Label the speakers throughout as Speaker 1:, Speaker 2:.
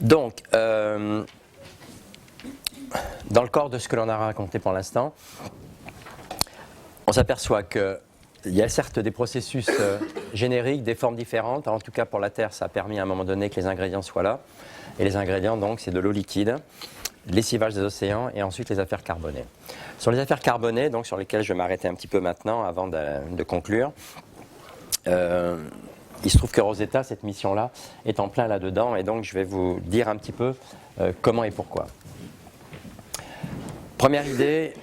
Speaker 1: Donc, dans le corps de ce que l'on a raconté pour l'instant, on s'aperçoit qu'il y a certes des processus génériques, des formes différentes. En tout cas, pour la Terre, ça a permis à un moment donné que les ingrédients soient là. Et les ingrédients, donc, c'est de l'eau liquide, lessivage des océans et ensuite les affaires carbonées. Sur les affaires carbonées, donc, sur lesquelles je vais m'arrêter un petit peu maintenant avant de conclure, il se trouve que Rosetta, cette mission-là, est en plein là-dedans et donc je vais vous dire un petit peu comment et pourquoi. Première idée,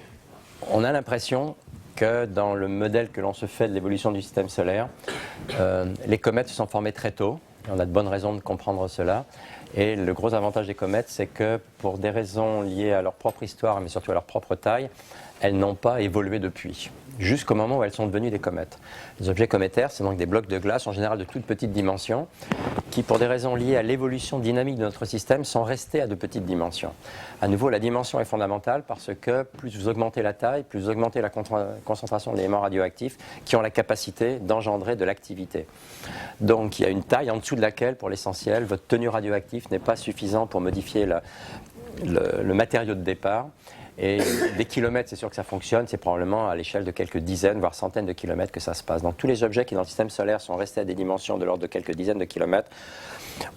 Speaker 1: on a l'impression que dans le modèle que l'on se fait de l'évolution du système solaire, les comètes se sont formées très tôt. On a de bonnes raisons de comprendre cela. Et le gros avantage des comètes, c'est que pour des raisons liées à leur propre histoire, mais surtout à leur propre taille, elles n'ont pas évolué depuis, jusqu'au moment où elles sont devenues des comètes. Les objets cométaires, c'est donc des blocs de glace, en général de toute petite dimension, qui, pour des raisons liées à l'évolution dynamique de notre système, sont restés à de petites dimensions. À nouveau, la dimension est fondamentale parce que plus vous augmentez la taille, plus vous augmentez la concentration d'éléments radioactifs qui ont la capacité d'engendrer de l'activité. Donc il y a une taille en dessous de laquelle, pour l'essentiel, votre tenue radioactive n'est pas suffisant pour modifier le matériau de départ. Et des kilomètres, c'est sûr que ça fonctionne, c'est probablement à l'échelle de quelques dizaines, voire centaines de kilomètres que ça se passe. Donc tous les objets qui dans le système solaire sont restés à des dimensions de l'ordre de quelques dizaines de kilomètres,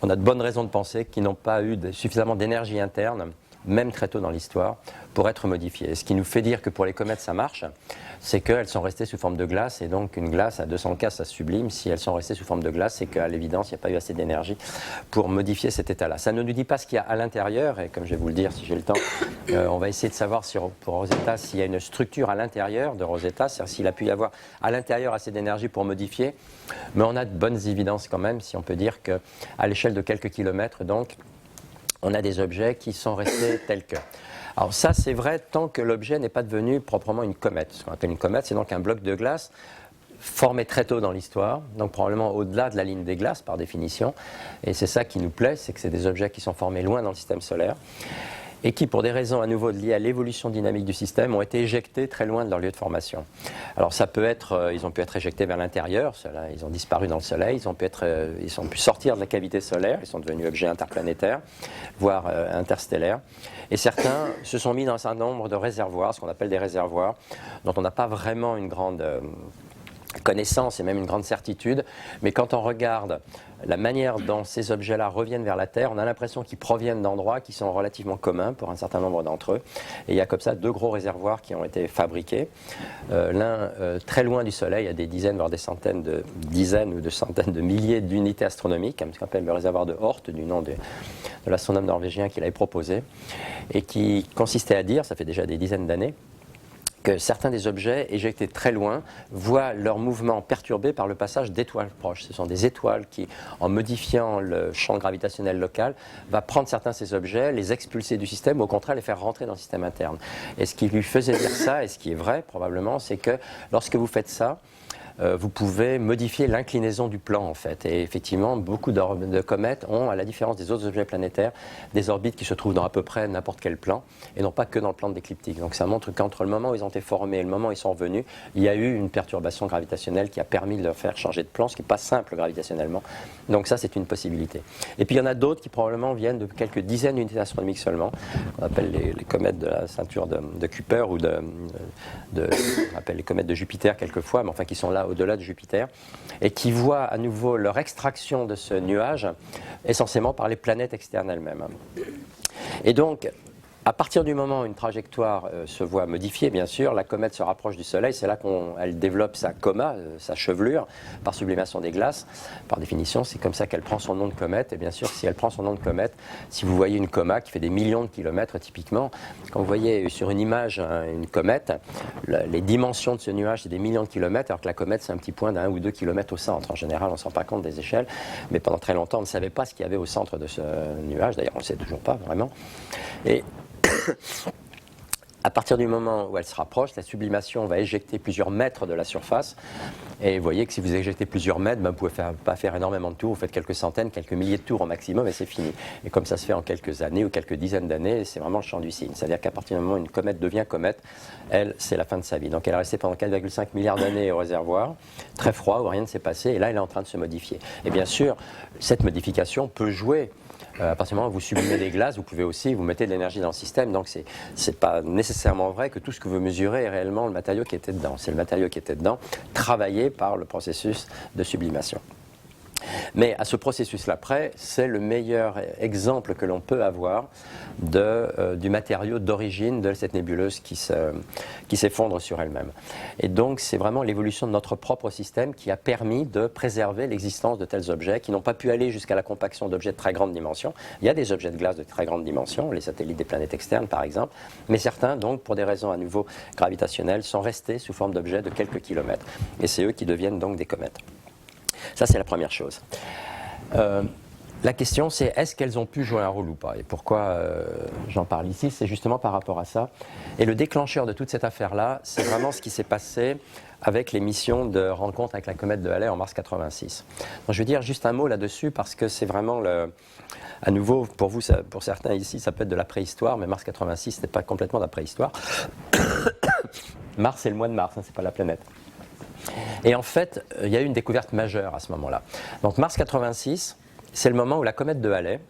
Speaker 1: on a de bonnes raisons de penser qu'ils n'ont pas eu suffisamment d'énergie interne, même très tôt dans l'histoire, pour être modifiés. Et ce qui nous fait dire que pour les comètes ça marche, c'est qu'elles sont restées sous forme de glace, et donc une glace à 200 K ça se sublime. Si elles sont restées sous forme de glace, c'est qu'à l'évidence il n'y a pas eu assez d'énergie pour modifier cet état-là. Ça ne nous dit pas ce qu'il y a à l'intérieur, et comme je vais vous le dire si j'ai le temps, on va essayer de savoir pour Rosetta s'il y a une structure à l'intérieur de Rosetta, c'est-à-dire s'il a pu y avoir à l'intérieur assez d'énergie pour modifier, mais on a de bonnes évidences quand même, si on peut dire qu'à l'échelle de quelques kilomètres, donc, on a des objets qui sont restés tels que. Alors ça, c'est vrai tant que l'objet n'est pas devenu proprement une comète. Ce qu'on appelle une comète, c'est donc un bloc de glace formé très tôt dans l'histoire, donc probablement au-delà de la ligne des glaces par définition. Et c'est ça qui nous plaît, c'est que c'est des objets qui sont formés loin dans le système solaire et qui, pour des raisons à nouveau liées à l'évolution dynamique du système, ont été éjectés très loin de leur lieu de formation. Alors ça peut être, ils ont pu être éjectés vers l'intérieur, ils ont disparu dans le Soleil, ils ont pu sortir de la cavité solaire, ils sont devenus objets interplanétaires, voire interstellaires. Et certains se sont mis dans un certain nombre de réservoirs, ce qu'on appelle des réservoirs, dont on n'a pas vraiment une grande connaissance et même une grande certitude, mais quand on regarde la manière dont ces objets-là reviennent vers la Terre, on a l'impression qu'ils proviennent d'endroits qui sont relativement communs pour un certain nombre d'entre eux. Et il y a comme ça deux gros réservoirs qui ont été fabriqués. L'un très loin du Soleil, à des dizaines, voire des centaines ou de centaines de milliers d'unités astronomiques, ce qu'on appelle le réservoir de Oort, du nom de l'astronome norvégien qui l'avait proposé, et qui consistait à dire, ça fait déjà des dizaines d'années, que certains des objets éjectés très loin voient leur mouvement perturbé par le passage d'étoiles proches. Ce sont des étoiles qui, en modifiant le champ gravitationnel local, va prendre certains de ces objets, les expulser du système, ou au contraire les faire rentrer dans le système interne. Et ce qui lui faisait dire ça, et ce qui est vrai probablement, c'est que lorsque vous faites ça, vous pouvez modifier l'inclinaison du plan en fait. Et effectivement, beaucoup de comètes ont, à la différence des autres objets planétaires, des orbites qui se trouvent dans à peu près n'importe quel plan, et non pas que dans le plan de l'écliptique. Donc ça montre qu'entre le moment où ils ont été formés et le moment où ils sont revenus, il y a eu une perturbation gravitationnelle qui a permis de leur faire changer de plan, ce qui n'est pas simple gravitationnellement. Donc ça, c'est une possibilité. Et puis il y en a d'autres qui probablement viennent de quelques dizaines d'unités astronomiques seulement, qu'on appelle les comètes de la ceinture de Kuiper, ou on appelle les comètes de Jupiter quelquefois, mais enfin qui sont là au-delà de Jupiter, et qui voient à nouveau leur extraction de ce nuage essentiellement par les planètes externes elles-mêmes. Et donc, à partir du moment où une trajectoire se voit modifiée, bien sûr, la comète se rapproche du Soleil, c'est là qu'elle développe sa coma, sa chevelure, par sublimation des glaces. Par définition, c'est comme ça qu'elle prend son nom de comète. Et bien sûr, si elle prend son nom de comète, si vous voyez une coma qui fait des millions de kilomètres typiquement, quand vous voyez sur une image une comète, les dimensions de ce nuage, c'est des millions de kilomètres, alors que la comète, c'est un petit point d'1 ou 2 kilomètres au centre. En général, on ne se rend pas compte des échelles, mais pendant très longtemps, on ne savait pas ce qu'il y avait au centre de ce nuage. D'ailleurs, on ne sait toujours pas vraiment. Et à partir du moment où elle se rapproche, la sublimation va éjecter plusieurs mètres de la surface. Et vous voyez que si vous éjectez plusieurs mètres, vous ne pouvez pas faire énormément de tours. Vous faites quelques centaines, quelques milliers de tours au maximum et c'est fini. Et comme ça se fait en quelques années ou quelques dizaines d'années, c'est vraiment le champ du signe. C'est-à-dire qu'à partir du moment où une comète devient comète, elle, c'est la fin de sa vie. Donc elle est restée pendant 4,5 milliards d'années au réservoir, très froid, où rien ne s'est passé. Et là, elle est en train de se modifier. Et bien sûr, cette modification peut jouer À partir du moment où vous sublimez des glaces, vous pouvez aussi vous mettez de l'énergie dans le système. Donc c'est pas nécessairement vrai que tout ce que vous mesurez est réellement le matériau qui était dedans. C'est le matériau qui était dedans, travaillé par le processus de sublimation. Mais à ce processus-là près, c'est le meilleur exemple que l'on peut avoir du matériau d'origine de cette nébuleuse qui s'effondre sur elle-même. Et donc c'est vraiment l'évolution de notre propre système qui a permis de préserver l'existence de tels objets qui n'ont pas pu aller jusqu'à la compaction d'objets de très grande dimension. Il y a des objets de glace de très grande dimension, les satellites des planètes externes par exemple, mais certains donc pour des raisons à nouveau gravitationnelles sont restés sous forme d'objets de quelques kilomètres. Et c'est eux qui deviennent donc des comètes. Ça, c'est la première chose. La question, c'est est-ce qu'elles ont pu jouer un rôle ou pas? Et pourquoi j'en parle ici? C'est justement par rapport à ça. Et le déclencheur de toute cette affaire-là, c'est vraiment ce qui s'est passé avec les missions de rencontre avec la comète de Halley en mars 86. Donc, je vais dire juste un mot là-dessus parce que c'est vraiment à nouveau, pour vous, pour certains ici, ça peut être de la préhistoire, mais mars 86, ce n'est pas complètement de la préhistoire. Mars, c'est le mois de mars, hein, c'est pas la planète. Et en fait, il y a eu une découverte majeure à ce moment-là. Donc mars 86, c'est le moment où la comète de Halley,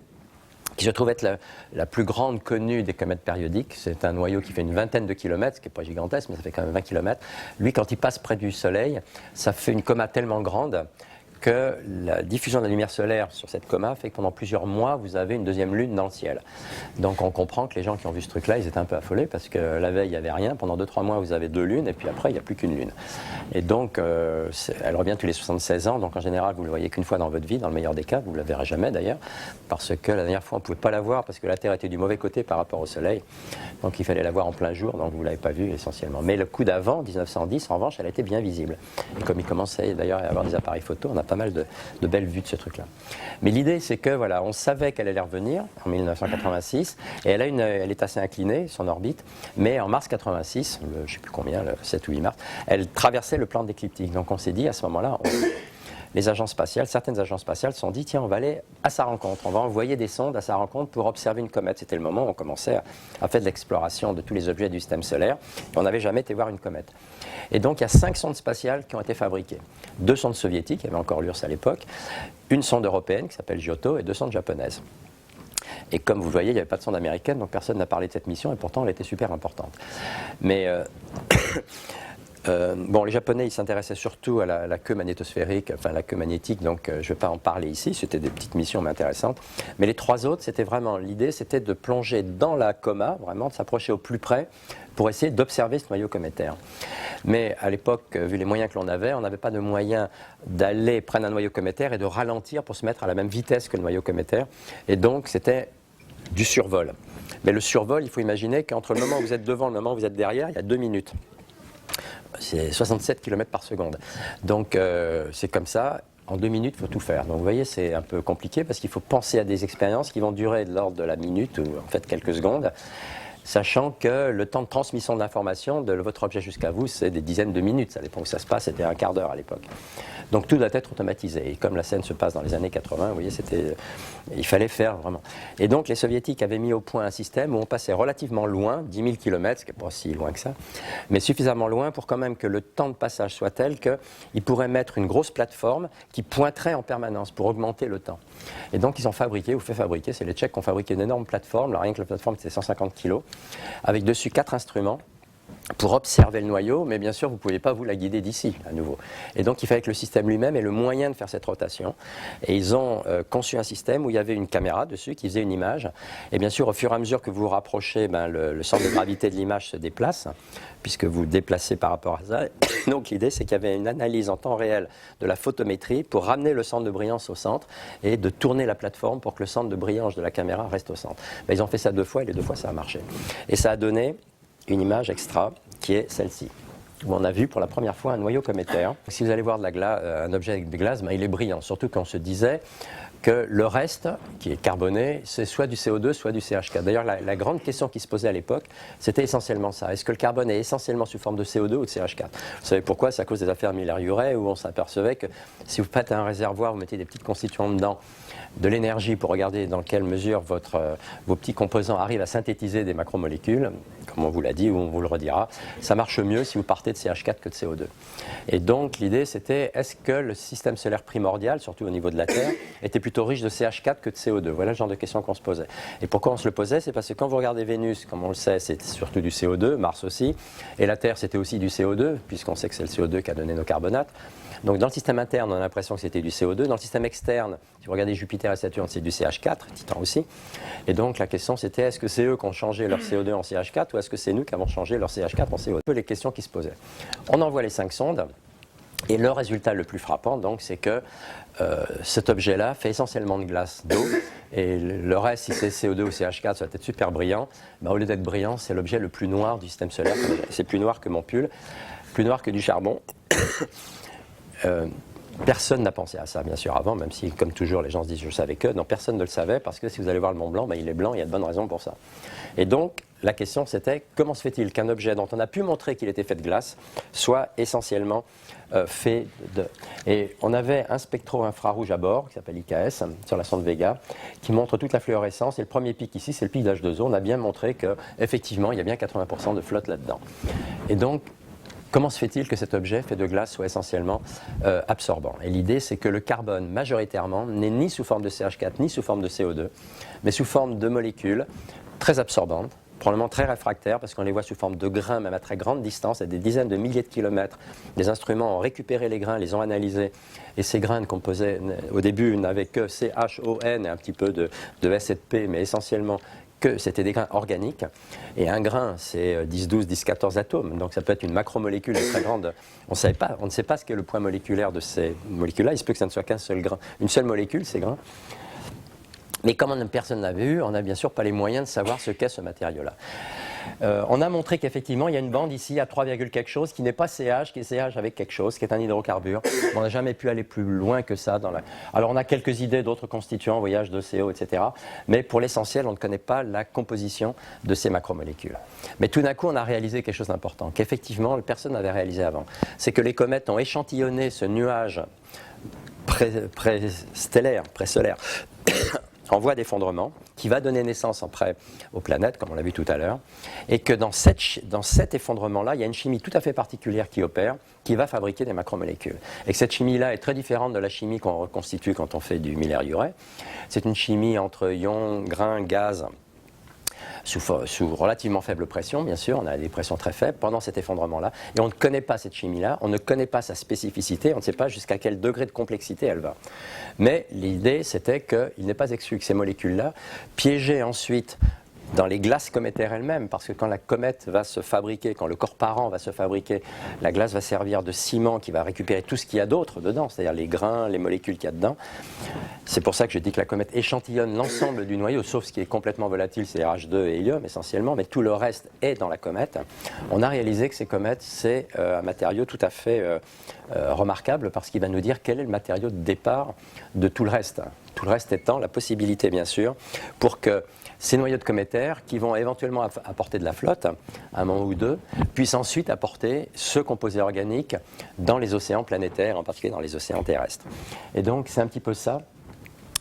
Speaker 1: qui se trouve être la plus grande connue des comètes périodiques, c'est un noyau qui fait une vingtaine de kilomètres, ce qui n'est pas gigantesque, mais ça fait quand même 20 kilomètres. Lui, quand il passe près du Soleil, ça fait une coma tellement grande que la diffusion de la lumière solaire sur cette coma fait que pendant plusieurs mois, vous avez une deuxième lune dans le ciel. Donc on comprend que les gens qui ont vu ce truc-là, ils étaient un peu affolés parce que la veille, il n'y avait rien. Pendant 2-3 mois, vous avez 2 lunes et puis après, il n'y a plus qu'une lune. Et donc, elle revient tous les 76 ans. Donc en général, vous ne le voyez qu'une fois dans votre vie, dans le meilleur des cas. Vous ne la verrez jamais d'ailleurs parce que la dernière fois, on ne pouvait pas la voir parce que la Terre était du mauvais côté par rapport au Soleil. Donc il fallait la voir en plein jour, donc vous ne l'avez pas vue essentiellement. Mais le coup d'avant, 1910, en revanche, elle était bien visible. Et comme il commençait d'ailleurs à y avoir des appareils photo, on a pas mal de belles vues de ce truc-là. Mais l'idée, c'est que voilà, on savait qu'elle allait revenir en 1986, et elle est assez inclinée, son orbite, mais en mars 86, je ne sais plus combien, le 7 ou 8 mars, elle traversait le plan d'écliptique. Donc on s'est dit à ce moment-là, les agences spatiales, certaines agences spatiales se sont dit, tiens, on va aller à sa rencontre, on va envoyer des sondes à sa rencontre pour observer une comète. C'était le moment où on commençait à faire de l'exploration de tous les objets du système solaire, et on n'avait jamais été voir une comète. Et donc il y a 5 sondes spatiales qui ont été fabriquées. 2 sondes soviétiques, il y avait encore l'URSS à l'époque, une sonde européenne qui s'appelle Giotto et 2 sondes japonaises. Et comme vous le voyez, il n'y avait pas de sonde américaine, donc personne n'a parlé de cette mission, et pourtant elle était super importante. Mais les Japonais, ils s'intéressaient surtout à la queue magnétosphérique, enfin la queue magnétique, donc je ne vais pas en parler ici, c'était des petites missions mais intéressantes. Mais les 3 autres, c'était vraiment, l'idée, c'était de plonger dans la coma, vraiment de s'approcher au plus près pour essayer d'observer ce noyau cométaire. Mais à l'époque, vu les moyens que l'on avait, on n'avait pas de moyen d'aller prendre un noyau cométaire et de ralentir pour se mettre à la même vitesse que le noyau cométaire. Et donc, c'était du survol. Mais le survol, il faut imaginer qu'entre le moment où vous êtes devant et le moment où vous êtes derrière, il y a 2 minutes. C'est 67 km par seconde. Donc c'est comme ça, en 2 minutes, il faut tout faire. Donc vous voyez, c'est un peu compliqué parce qu'il faut penser à des expériences qui vont durer de l'ordre de la minute ou en fait quelques secondes, sachant que le temps de transmission de l'information de votre objet jusqu'à vous, c'est des dizaines de minutes. Ça dépend où ça se passe, c'était un quart d'heure à l'époque. Donc tout doit être automatisé. Et comme la scène se passe dans les années 80, vous voyez, il fallait faire vraiment. Et donc les Soviétiques avaient mis au point un système où on passait relativement loin, 10 000 km, ce qui n'est pas si loin que ça, mais suffisamment loin pour quand même que le temps de passage soit tel qu'ils pourraient mettre une grosse plateforme qui pointerait en permanence pour augmenter le temps. Et donc ils ont fabriqué, ou fait fabriquer, c'est les Tchèques qui ont fabriqué une énorme plateforme, là, rien que la plateforme c'était 150 kg, avec dessus 4 instruments, pour observer le noyau, mais bien sûr, vous ne pouviez pas vous la guider d'ici, à nouveau. Et donc, il fallait que le système lui-même ait le moyen de faire cette rotation. Et ils ont conçu un système où il y avait une caméra dessus qui faisait une image. Et bien sûr, au fur et à mesure que vous vous rapprochez, le centre de gravité de l'image se déplace, puisque vous déplacez par rapport à ça. Donc, l'idée, c'est qu'il y avait une analyse en temps réel de la photométrie pour ramener le centre de brillance au centre et de tourner la plateforme pour que le centre de brillance de la caméra reste au centre. Ils ont fait ça 2 fois et les 2 fois, ça a marché. Et ça a donné une image extra qui est celle-ci, où on a vu pour la première fois un noyau cométaire. Si vous allez voir un objet avec des glaces, il est brillant, surtout quand on se disait que le reste, qui est carboné, c'est soit du CO2, soit du CH4. D'ailleurs, la grande question qui se posait à l'époque, c'était essentiellement ça. Est-ce que le carbone est essentiellement sous forme de CO2 ou de CH4 ? Vous savez pourquoi ? C'est à cause des affaires Miller-Urey, où on s'apercevait que si vous faites un réservoir, vous mettez des petites constituants dedans, de l'énergie pour regarder dans quelle mesure vos petits composants arrivent à synthétiser des macromolécules, comme on vous l'a dit ou on vous le redira, ça marche mieux si vous partez de CH4 que de CO2. Et donc l'idée c'était, est-ce que le système solaire primordial, surtout au niveau de la Terre, était plutôt plutôt riche de CH4 que de CO2. Voilà le genre de question qu'on se posait. Et pourquoi on se le posait? C'est parce que quand vous regardez Vénus, comme on le sait, c'est surtout du CO2, Mars aussi, et la Terre c'était aussi du CO2, puisqu'on sait que c'est le CO2 qui a donné nos carbonates. Donc dans le système interne, on a l'impression que c'était du CO2. Dans le système externe, si vous regardez Jupiter et Saturne, c'est du CH4, Titan aussi. Et donc la question c'était, est-ce que c'est eux qui ont changé leur CO2 en CH4 ou est-ce que c'est nous qui avons changé leur CH4 en CO2? Un peu les questions qui se posaient. On envoie les 5 sondes. Et le résultat le plus frappant, donc, c'est que cet objet-là fait essentiellement de glace, d'eau, et le reste, si c'est CO2 ou CH4, ça va être super brillant. Ben, au lieu d'être brillant, c'est l'objet le plus noir du système solaire. C'est plus noir que mon pull, plus noir que du charbon. Personne n'a pensé à ça, bien sûr, avant, même si, comme toujours, les gens se disent je savais que. Non, personne ne le savait, parce que si vous allez voir le Mont Blanc, ben, il est blanc, il y a de bonnes raisons pour ça. Et donc, la question c'était comment se fait-il qu'un objet dont on a pu montrer qu'il était fait de glace soit essentiellement fait de... Et on avait un spectro-infrarouge à bord, qui s'appelle IKS, sur la sonde Vega, qui montre toute la fluorescence. Et le premier pic ici, c'est le pic d'H2O. On a bien montré qu'effectivement, il y a bien 80% de flotte là-dedans. Et donc, comment se fait-il que cet objet fait de glace soit essentiellement absorbant? Et l'idée, c'est que le carbone, majoritairement, n'est ni sous forme de CH4, ni sous forme de CO2, mais sous forme de molécules très absorbantes, probablement très réfractaires, parce qu'on les voit sous forme de grains, même à très grande distance, à des dizaines de milliers de kilomètres. Des instruments ont récupéré les grains, les ont analysés, et ces grains ne composaient, au début, n'avaient que CHON et un petit peu de S et de P, mais essentiellement que c'était des grains organiques. Et un grain, c'est 10, 12, 10, 14 atomes. Donc ça peut être une macromolécule très grande. On ne sait pas ce qu'est le poids moléculaire de ces molécules-là. Il se peut que ça ne soit qu'un seul grain, une seule molécule, ces grains. Mais comme personne n'avait eu, on n'a bien sûr pas les moyens de savoir ce qu'est ce matériau-là. On a montré qu'effectivement, il y a une bande ici à 3, quelque chose qui n'est pas CH, qui est CH avec quelque chose, qui est un hydrocarbure. On n'a jamais pu aller plus loin que ça. Alors on a quelques idées d'autres constituants, voyage de CO, etc. Mais pour l'essentiel, on ne connaît pas la composition de ces macromolécules. Mais tout d'un coup, on a réalisé quelque chose d'important, qu'effectivement, personne n'avait réalisé avant. C'est que les comètes ont échantillonné ce nuage pré-stellaire, pré-solaire, en voie d'effondrement, qui va donner naissance après aux planètes, comme on l'a vu tout à l'heure, et que dans cet effondrement-là, il y a une chimie tout à fait particulière qui opère, qui va fabriquer des macromolécules. Et que cette chimie-là est très différente de la chimie qu'on reconstitue quand on fait du miller-urée. C'est une chimie entre ions, grains, gaz, sous relativement faible pression, bien sûr, on a des pressions très faibles pendant cet effondrement-là, et on ne connaît pas cette chimie-là, on ne connaît pas sa spécificité, on ne sait pas jusqu'à quel degré de complexité elle va. Mais l'idée, c'était qu'il n'est pas exclu que ces molécules-là, piégées ensuite dans les glaces cométaires elles-mêmes, parce que quand la comète va se fabriquer, quand le corps parent va se fabriquer, la glace va servir de ciment qui va récupérer tout ce qu'il y a d'autre dedans, c'est-à-dire les grains, les molécules qu'il y a dedans. C'est pour ça que je dis que la comète échantillonne l'ensemble du noyau, sauf ce qui est complètement volatile, c'est H2 et hélium essentiellement, mais tout le reste est dans la comète. On a réalisé que ces comètes, c'est un matériau tout à fait remarquable, parce qu'il va nous dire quel est le matériau de départ de tout le reste. Tout le reste étant la possibilité, bien sûr, pour que ces noyaux de cométaires, qui vont éventuellement apporter de la flotte, un moment ou deux, puissent ensuite apporter ce composé organique dans les océans planétaires, en particulier dans les océans terrestres. Et donc, c'est un petit peu ça,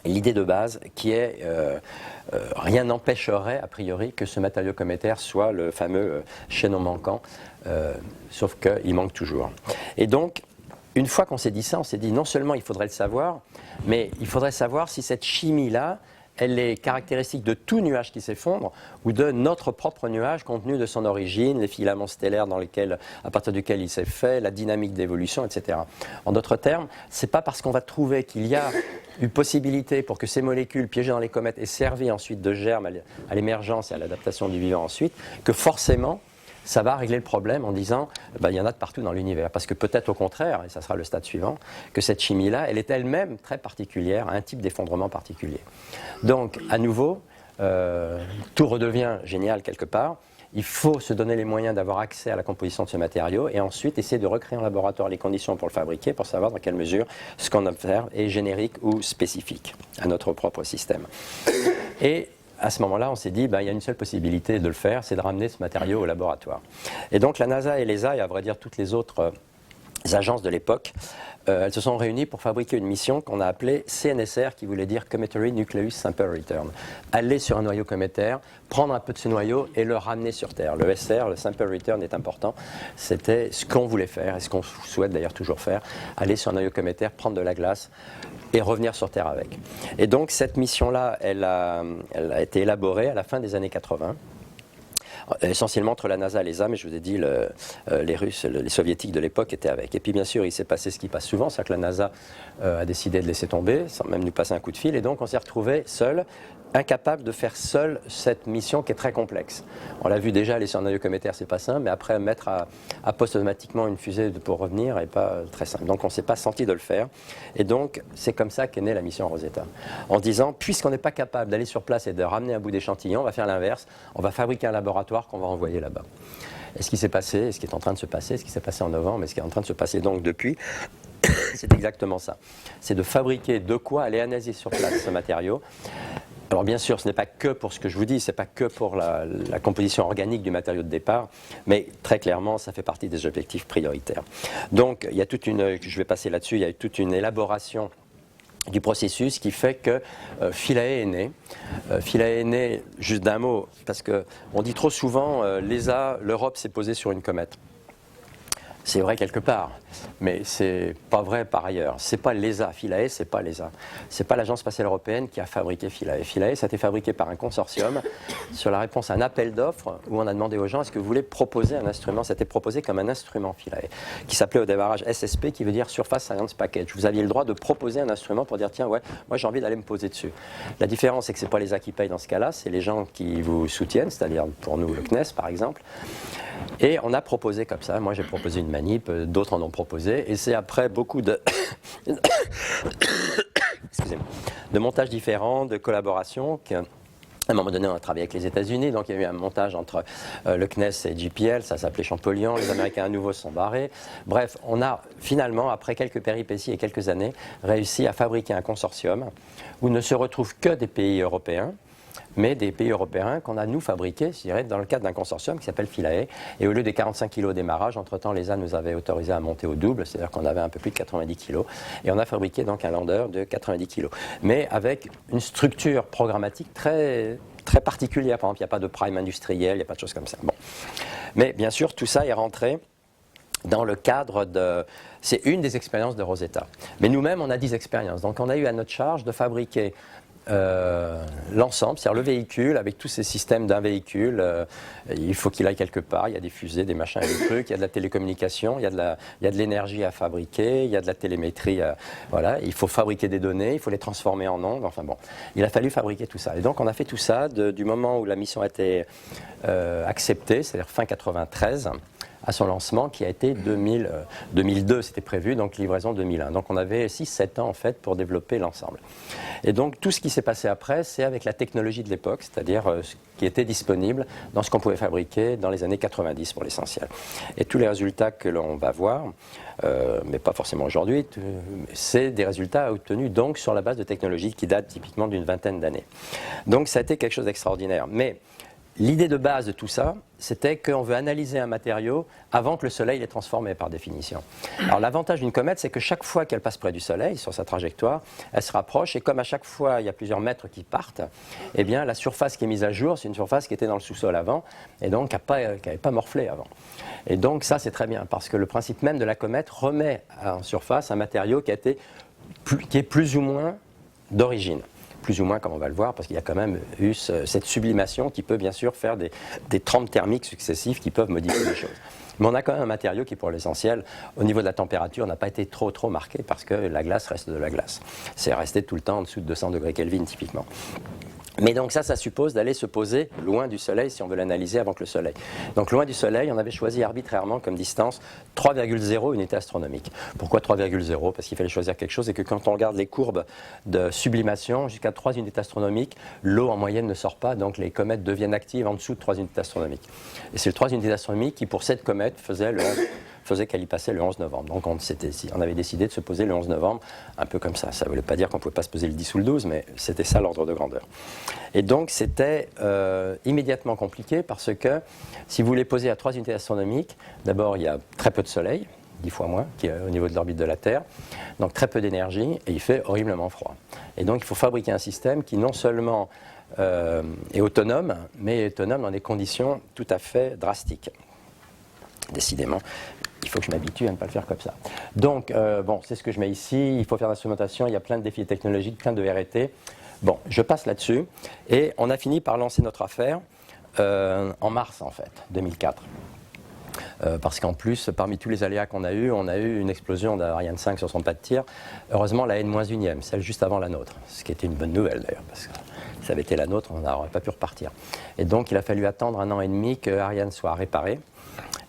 Speaker 1: l'idée de base, qui est rien n'empêcherait, a priori, que ce matériau cométaire soit le fameux chaînon manquant, sauf qu'il manque toujours. Et donc, une fois qu'on s'est dit ça, on s'est dit non seulement il faudrait le savoir, mais il faudrait savoir si cette chimie-là, elle est caractéristique de tout nuage qui s'effondre ou de notre propre nuage compte tenu de son origine, les filaments stellaires à partir duquel il s'est fait, la dynamique d'évolution, etc. En d'autres termes, ce n'est pas parce qu'on va trouver qu'il y a eu possibilité pour que ces molécules piégées dans les comètes aient servi ensuite de germe à l'émergence et à l'adaptation du vivant ensuite, que forcément ça va régler le problème en disant il y en a de partout dans l'univers. Parce que peut-être au contraire, et ça sera le stade suivant, que cette chimie-là, elle est elle-même très particulière à un type d'effondrement particulier. Donc, à nouveau, tout redevient génial quelque part. Il faut se donner les moyens d'avoir accès à la composition de ce matériau et ensuite essayer de recréer en laboratoire les conditions pour le fabriquer, pour savoir dans quelle mesure ce qu'on observe est générique ou spécifique à notre propre système. Et à ce moment-là, on s'est dit, il y a une seule possibilité de le faire, c'est de ramener ce matériau au laboratoire. Et donc la NASA et l'ESA, et à vrai dire toutes les autres agences de l'époque, elles se sont réunies pour fabriquer une mission qu'on a appelée CNSR, qui voulait dire Cometary Nucleus Sample Return. Aller sur un noyau cométaire, prendre un peu de ce noyau et le ramener sur Terre. Le SR, le Sample Return, est important. C'était ce qu'on voulait faire et ce qu'on souhaite d'ailleurs toujours faire. Aller sur un noyau cométaire, prendre de la glace et revenir sur Terre avec. Et donc cette mission-là, elle a été élaborée à la fin des années 80. Essentiellement entre la NASA et l'ESA, mais je vous ai dit, les Russes, les Soviétiques de l'époque étaient avec. Et puis bien sûr, il s'est passé ce qui passe souvent, c'est que la NASA a décidé de laisser tomber, sans même nous passer un coup de fil, et donc on s'est retrouvés seuls, incapables de faire seul cette mission qui est très complexe. On l'a vu déjà, aller sur un noyau cométaire, c'est pas simple, mais après mettre à poste automatiquement une fusée pour revenir n'est pas très simple. Donc on ne s'est pas senti de le faire. Et donc c'est comme ça qu'est née la mission Rosetta. En disant, puisqu'on n'est pas capable d'aller sur place et de ramener un bout d'échantillon, on va faire l'inverse, on va fabriquer un laboratoire qu'on va envoyer là-bas. Et ce qui s'est passé, et ce qui est en train de se passer, ce qui s'est passé en novembre, et ce qui est en train de se passer donc depuis, c'est exactement ça. C'est de fabriquer de quoi aller analyser sur place ce matériau. Alors bien sûr, ce n'est pas que pour ce que je vous dis, ce n'est pas que pour la composition organique du matériau de départ, mais très clairement, ça fait partie des objectifs prioritaires. Donc, il y a toute une, je vais passer là-dessus, il y a toute une élaboration du processus qui fait que Philae est né. Philae est né, juste d'un mot, parce qu'on dit trop souvent, l'ESA, l'Europe s'est posée sur une comète. C'est vrai quelque part, mais c'est pas vrai par ailleurs. C'est pas l'ESA, Philae, c'est pas l'ESA. C'est pas l'Agence spatiale européenne qui a fabriqué Philae. Philae, ça a été fabriqué par un consortium sur la réponse à un appel d'offres où on a demandé aux gens est-ce que vous voulez proposer un instrument. Ça a été proposé comme un instrument Philae, qui s'appelait au démarrage SSP, qui veut dire Surface Science Package. Vous aviez le droit de proposer un instrument pour dire tiens ouais, moi j'ai envie d'aller me poser dessus. La différence c'est que c'est pas l'ESA qui paye dans ce cas-là, c'est les gens qui vous soutiennent, c'est-à-dire pour nous le CNES par exemple. Et on a proposé comme ça, moi j'ai proposé une manip, d'autres en ont proposé, et c'est après beaucoup de, excusez-moi, de montages différents, de collaborations, qu'à un moment donné on a travaillé avec les États-Unis, donc il y a eu un montage entre le CNES et JPL, ça s'appelait Champollion, les Américains à nouveau se sont barrés. Bref, on a finalement, après quelques péripéties et quelques années, réussi à fabriquer un consortium où ne se retrouvent que des pays européens, mais des pays européens qu'on a nous fabriqués, je dirais, dans le cadre d'un consortium qui s'appelle Philae. Et au lieu des 45 kg au démarrage, entre-temps, l'ESA nous avait autorisé à monter au double, c'est-à-dire qu'on avait un peu plus de 90 kg. Et on a fabriqué donc un lander de 90 kg. Mais avec une structure programmatique très particulière. Par exemple, il n'y a pas de prime industriel, il n'y a pas de choses comme ça. Bon. Mais bien sûr, tout ça est rentré dans le cadre de... C'est une des expériences de Rosetta. Mais nous-mêmes, on a 10 expériences. Donc on a eu à notre charge de fabriquer l'ensemble, c'est-à-dire le véhicule avec tous ces systèmes d'un véhicule, il faut qu'il aille quelque part, il y a des fusées, des machins, des trucs, il y a de la télécommunication, il y a de l'énergie à fabriquer, il y a de la télémétrie, voilà, il faut fabriquer des données, il faut les transformer en ondes, enfin bon, il a fallu fabriquer tout ça. Et donc on a fait tout ça du moment où la mission a été acceptée, c'est-à-dire fin 93, à son lancement qui a été 2002, c'était prévu, donc livraison 2001. Donc on avait 6-7 ans en fait pour développer l'ensemble. Et donc tout ce qui s'est passé après, c'est avec la technologie de l'époque, c'est-à-dire ce qui était disponible dans ce qu'on pouvait fabriquer dans les années 90 pour l'essentiel. Et tous les résultats que l'on va voir, mais pas forcément aujourd'hui, c'est des résultats obtenus donc sur la base de technologies qui datent typiquement d'une vingtaine d'années. Donc ça a été quelque chose d'extraordinaire. Mais l'idée de base de tout ça, c'était qu'on veut analyser un matériau avant que le Soleil l'ait transformé par définition. Alors l'avantage d'une comète, c'est que chaque fois qu'elle passe près du Soleil, sur sa trajectoire, elle se rapproche, et comme à chaque fois il y a plusieurs mètres qui partent, eh bien la surface qui est mise à jour, c'est une surface qui était dans le sous-sol avant, et donc qui n'avait pas morflé avant. Et donc ça c'est très bien, parce que le principe même de la comète remet en surface un matériau qui est plus ou moins d'origine. Plus ou moins comme on va le voir, parce qu'il y a quand même eu cette sublimation qui peut bien sûr faire des trempes thermiques successives qui peuvent modifier les choses. Mais on a quand même un matériau qui, pour l'essentiel, au niveau de la température, n'a pas été trop marqué, parce que la glace reste de la glace. C'est resté tout le temps en dessous de 200 degrés Kelvin typiquement. Mais donc ça suppose d'aller se poser loin du Soleil si on veut l'analyser avant que le Soleil. Donc loin du Soleil, on avait choisi arbitrairement comme distance 3,0 unités astronomiques. Pourquoi 3,0 ? Parce qu'il fallait choisir quelque chose et que quand on regarde les courbes de sublimation, jusqu'à 3 unités astronomiques, l'eau en moyenne ne sort pas, donc les comètes deviennent actives en dessous de 3 unités astronomiques. Et c'est le 3 unités astronomiques qui, pour cette comète, faisait qu'elle y passait le 11 novembre. Donc on avait décidé de se poser le 11 novembre, un peu comme ça. Ça ne voulait pas dire qu'on ne pouvait pas se poser le 10 ou le 12, mais c'était ça l'ordre de grandeur. Et donc c'était immédiatement compliqué, parce que si vous voulez poser à 3 unités astronomiques, d'abord il y a très peu de soleil, 10 fois moins, qui est au niveau de l'orbite de la Terre. Donc très peu d'énergie et il fait horriblement froid. Et donc il faut fabriquer un système qui non seulement est autonome, mais est autonome dans des conditions tout à fait drastiques. Décidément, il faut que je m'habitue à ne pas le faire comme ça. Donc, bon, c'est ce que je mets ici. Il faut faire l'instrumentation. Il y a plein de défis technologiques, plein de R&T. Bon, je passe là-dessus. Et on a fini par lancer notre affaire en mars, en fait, 2004. Parce qu'en plus, parmi tous les aléas qu'on a eu, on a eu une explosion d'Ariane 5 sur son pas de tir. Heureusement, la N-1, celle juste avant la nôtre. Ce qui était une bonne nouvelle, d'ailleurs, parce que si ça avait été la nôtre, on n'aurait pas pu repartir. Et donc, il a fallu attendre 1 an et demi que Ariane soit réparée.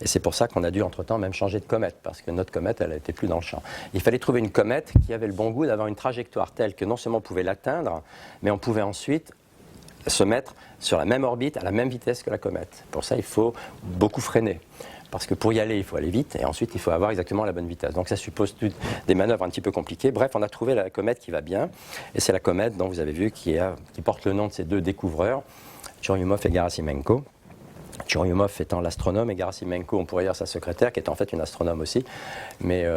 Speaker 1: Et c'est pour ça qu'on a dû entre-temps même changer de comète, parce que notre comète, elle n'était plus dans le champ. Il fallait trouver une comète qui avait le bon goût d'avoir une trajectoire telle que non seulement on pouvait l'atteindre, mais on pouvait ensuite se mettre sur la même orbite, à la même vitesse que la comète. Pour ça, il faut beaucoup freiner. Parce que pour y aller, il faut aller vite, et ensuite, il faut avoir exactement la bonne vitesse. Donc ça suppose des manœuvres un petit peu compliquées. Bref, on a trouvé la comète qui va bien, et c'est la comète dont vous avez vu qui porte le nom de ces deux découvreurs, Churyumov et Gerasimenko. Churyumov étant l'astronome et Gerasimenko, on pourrait dire sa secrétaire, qui est en fait une astronome aussi, mais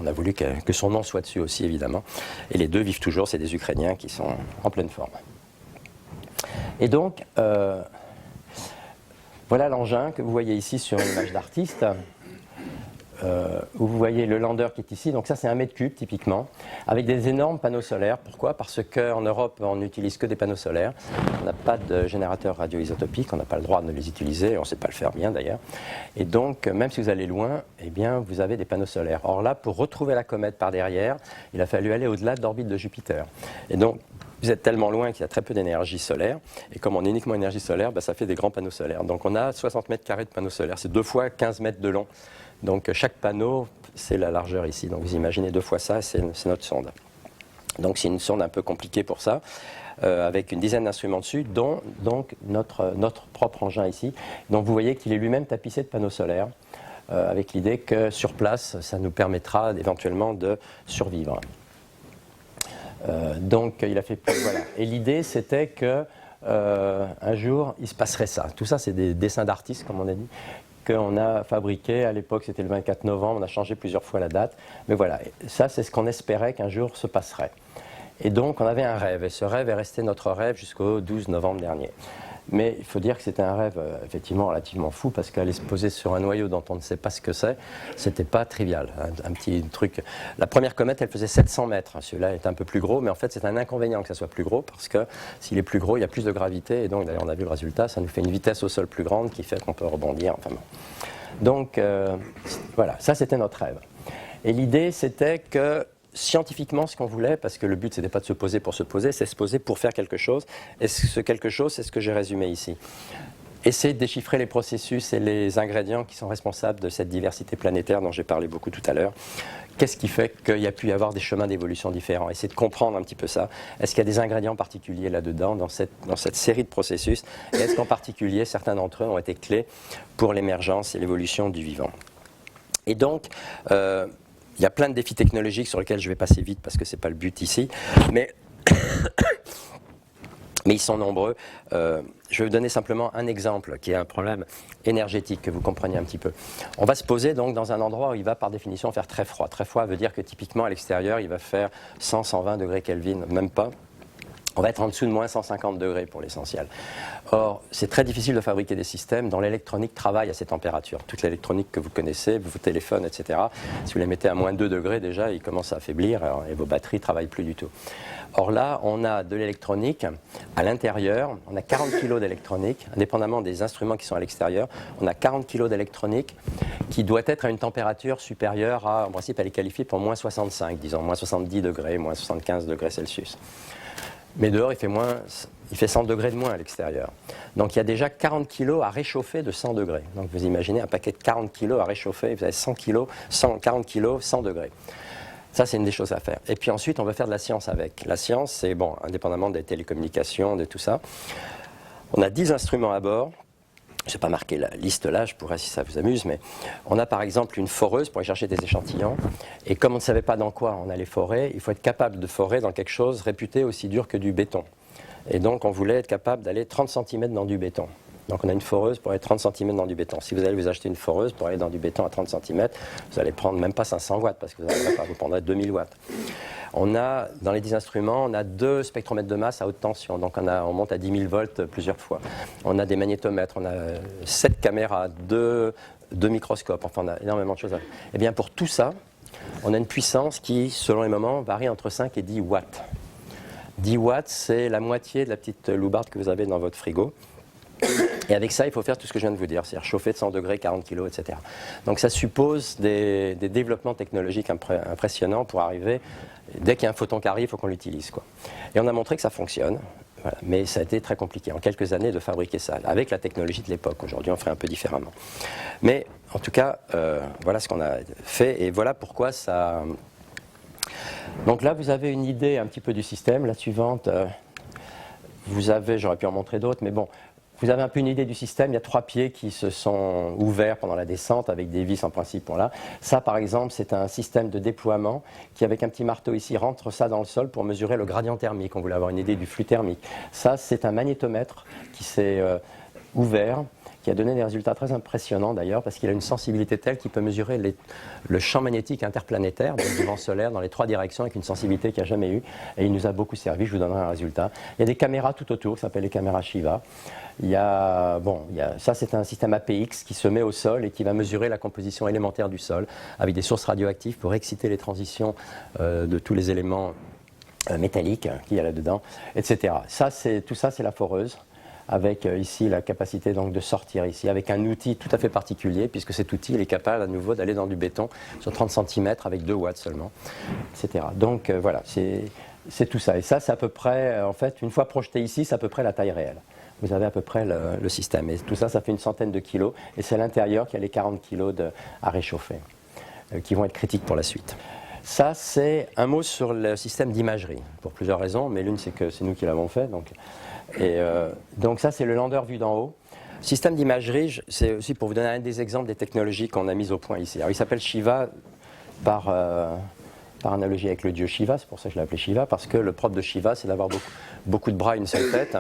Speaker 1: on a voulu que son nom soit dessus aussi, évidemment. Et les deux vivent toujours, c'est des Ukrainiens qui sont en pleine forme. Et donc, voilà l'engin que vous voyez ici sur une image d'artiste, où vous voyez le lander qui est ici. Donc ça, c'est 1 mètre cube, typiquement, avec des énormes panneaux solaires. Pourquoi? Parce qu'en Europe, on n'utilise que des panneaux solaires. On n'a pas de générateurs radioisotopiques, on n'a pas le droit de les utiliser, on ne sait pas le faire bien d'ailleurs. Et donc, même si vous allez loin, eh bien, vous avez des panneaux solaires. Or là, pour retrouver la comète par derrière, il a fallu aller au-delà de l'orbite de Jupiter. Et donc, vous êtes tellement loin qu'il y a très peu d'énergie solaire, et comme on est uniquement énergie solaire, ça fait des grands panneaux solaires. Donc on a 60 mètres carrés de panneaux solaires, c'est 2 fois 15 mètres de long. Donc chaque panneau, c'est la largeur ici. Donc vous imaginez 2 fois ça, c'est notre sonde. Donc c'est une sonde un peu compliquée pour ça, avec une dizaine d'instruments dessus, dont donc notre propre engin ici. Donc vous voyez qu'il est lui-même tapissé de panneaux solaires, avec l'idée que sur place, ça nous permettra éventuellement de survivre. Donc il a fait voilà. Et l'idée c'était que un jour il se passerait ça. Tout ça c'est des dessins d'artistes comme on a dit, qu'on a fabriqué. À l'époque c'était le 24 novembre, on a changé plusieurs fois la date. Mais voilà, ça c'est ce qu'on espérait qu'un jour se passerait. Et donc on avait un rêve, et ce rêve est resté notre rêve jusqu'au 12 novembre dernier. Mais il faut dire que c'était un rêve effectivement relativement fou, parce qu'aller se poser sur un noyau dont on ne sait pas ce que c'est, c'était pas trivial. Un petit truc. La première comète, elle faisait 700 mètres. Celui-là est un peu plus gros, mais en fait c'est un inconvénient que ça soit plus gros, parce que s'il est plus gros, il y a plus de gravité, et donc d'ailleurs on a vu le résultat, ça nous fait une vitesse au sol plus grande qui fait qu'on peut rebondir. Enfin bon. Donc voilà, ça c'était notre rêve. Et l'idée c'était que scientifiquement, ce qu'on voulait, parce que le but, c'était pas de se poser pour se poser, c'est se poser pour faire quelque chose. Et ce quelque chose, c'est ce que j'ai résumé ici. Essayer de déchiffrer les processus et les ingrédients qui sont responsables de cette diversité planétaire dont j'ai parlé beaucoup tout à l'heure. Qu'est-ce qui fait qu'il y a pu y avoir des chemins d'évolution différents? Essayer de comprendre un petit peu ça. Est-ce qu'il y a des ingrédients particuliers là-dedans, dans cette série de processus? Et est-ce qu'en particulier, certains d'entre eux ont été clés pour l'émergence et l'évolution du vivant? Et donc, il y a plein de défis technologiques sur lesquels je vais passer vite parce que ce n'est pas le but ici, mais ils sont nombreux. Je vais vous donner simplement un exemple qui est un problème énergétique, que vous compreniez un petit peu. On va se poser donc dans un endroit où il va par définition faire très froid. Très froid veut dire que typiquement à l'extérieur, il va faire 100-120 degrés Kelvin, même pas. On va être en dessous de moins 150 degrés pour l'essentiel. Or, c'est très difficile de fabriquer des systèmes dont l'électronique travaille à ces températures. Toute l'électronique que vous connaissez, vos téléphones, etc., si vous les mettez à moins 2 degrés, déjà, ils commencent à affaiblir et vos batteries ne travaillent plus du tout. Or là, on a de l'électronique à l'intérieur, on a 40 kg d'électronique, indépendamment des instruments qui sont à l'extérieur, on a 40 kg d'électronique qui doit être à une température supérieure à, en principe, elle est qualifiée pour moins 65, disons, moins 70 degrés, moins 75 degrés Celsius. Mais dehors, il fait 100 degrés de moins à l'extérieur. Donc il y a déjà 40 kg à réchauffer de 100 degrés. Donc vous imaginez un paquet de 40 kg à réchauffer, vous avez 40 kg, 100 degrés. Ça, c'est une des choses à faire. Et puis ensuite, on va faire de la science avec. La science, c'est, bon, indépendamment des télécommunications, de tout ça, on a 10 instruments à bord. Je n'ai pas marqué la liste là, je pourrais si ça vous amuse, mais on a par exemple une foreuse pour aller chercher des échantillons. Et comme on ne savait pas dans quoi on allait forer, il faut être capable de forer dans quelque chose réputé aussi dur que du béton. Et donc on voulait être capable d'aller 30 cm dans du béton. Donc on a une foreuse pour aller 30 cm dans du béton. Si vous allez vous acheter une foreuse pour aller dans du béton à 30 cm, vous allez prendre même pas 500 watts parce que vous prendrez 2000 watts. On a, dans les 10 instruments, on a 2 spectromètres de masse à haute tension. Donc on monte à 10 000 volts plusieurs fois. On a des magnétomètres, on a 7 caméras, 2 microscopes. Enfin, on a énormément de choses. Et bien pour tout ça, on a une puissance qui, selon les moments, varie entre 5 et 10 watts. 10 watts, c'est la moitié de la petite loubarde que vous avez dans votre frigo. Et avec ça, il faut faire tout ce que je viens de vous dire, c'est-à-dire chauffer de 100 degrés, 40 kg, etc. Donc ça suppose des développements technologiques impressionnants pour arriver, dès qu'il y a un photon qui arrive, il faut qu'on l'utilise, quoi. Et on a montré que ça fonctionne, voilà. Mais ça a été très compliqué en quelques années de fabriquer ça, avec la technologie de l'époque. Aujourd'hui, on ferait un peu différemment. Mais en tout cas, voilà ce qu'on a fait et voilà pourquoi ça... Donc là, vous avez une idée un petit peu du système. La suivante, vous avez, j'aurais pu en montrer d'autres, mais bon, vous avez un peu une idée du système. Il y a 3 pieds qui se sont ouverts pendant la descente avec des vis en principe. Là. Ça, par exemple, c'est un système de déploiement qui, avec un petit marteau ici, rentre ça dans le sol pour mesurer le gradient thermique. On voulait avoir une idée du flux thermique. Ça, c'est un magnétomètre qui s'est ouvert, qui a donné des résultats très impressionnants d'ailleurs, parce qu'il a une sensibilité telle qu'il peut mesurer le champ magnétique interplanétaire, donc du vent solaire, dans les 3 directions, avec une sensibilité qu'il n'y a jamais eu. Et il nous a beaucoup servi, je vous donnerai un résultat. Il y a des caméras tout autour, ça s'appelle les caméras Shiva. Ça c'est un système APX qui se met au sol et qui va mesurer la composition élémentaire du sol, avec des sources radioactives pour exciter les transitions de tous les éléments métalliques qu'il y a là-dedans, etc. Tout ça, c'est la foreuse, avec ici la capacité donc de sortir ici, avec un outil tout à fait particulier, puisque cet outil il est capable à nouveau d'aller dans du béton sur 30 cm avec 2 watts seulement, etc. Donc voilà, c'est tout ça. Et ça, c'est à peu près, en fait, une fois projeté ici, c'est à peu près la taille réelle. Vous avez à peu près le système. Et tout ça, ça fait une centaine de kilos. Et c'est à l'intérieur qu'il y a les 40 kilos à réchauffer, qui vont être critiques pour la suite. Ça, c'est un mot sur le système d'imagerie, pour plusieurs raisons, mais l'une, c'est que c'est nous qui l'avons fait. Donc ça, c'est le lander vu d'en haut. Système d'imagerie, c'est aussi pour vous donner un des exemples des technologies qu'on a mises au point ici. Alors, il s'appelle Shiva par analogie avec le dieu Shiva, c'est pour ça que je l'ai appelé Shiva, parce que le propre de Shiva, c'est d'avoir beaucoup de bras et une seule tête.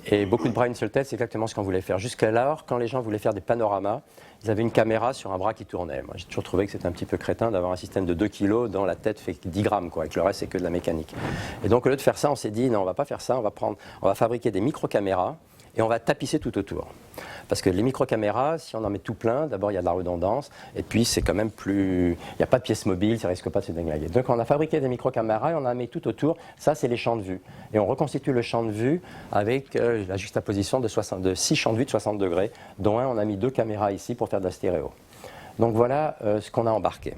Speaker 1: Et beaucoup de bras et une seule tête, c'est exactement ce qu'on voulait faire. Jusqu'alors, quand les gens voulaient faire des panoramas, ils avaient une caméra sur un bras qui tournait. Moi, j'ai toujours trouvé que c'était un petit peu crétin d'avoir un système de 2 kg dont la tête fait 10 grammes, quoi, et que le reste, c'est que de la mécanique. Et donc, au lieu de faire ça, on s'est dit, non, on ne va pas faire ça, on va fabriquer des micro-caméras et on va tapisser tout autour. Parce que les micro-caméras, si on en met tout plein, d'abord il y a de la redondance, et puis c'est quand même plus... Il n'y a pas de pièces mobiles, ça risque pas de se déglinguer. Donc on a fabriqué des micro-caméras et on en a mis tout autour. Ça, c'est les champs de vue. Et on reconstitue le champ de vue avec la juxtaposition de 6 champs de vue de 60 degrés, dont un, on a mis 2 caméras ici pour faire de la stéréo. Donc voilà ce qu'on a embarqué.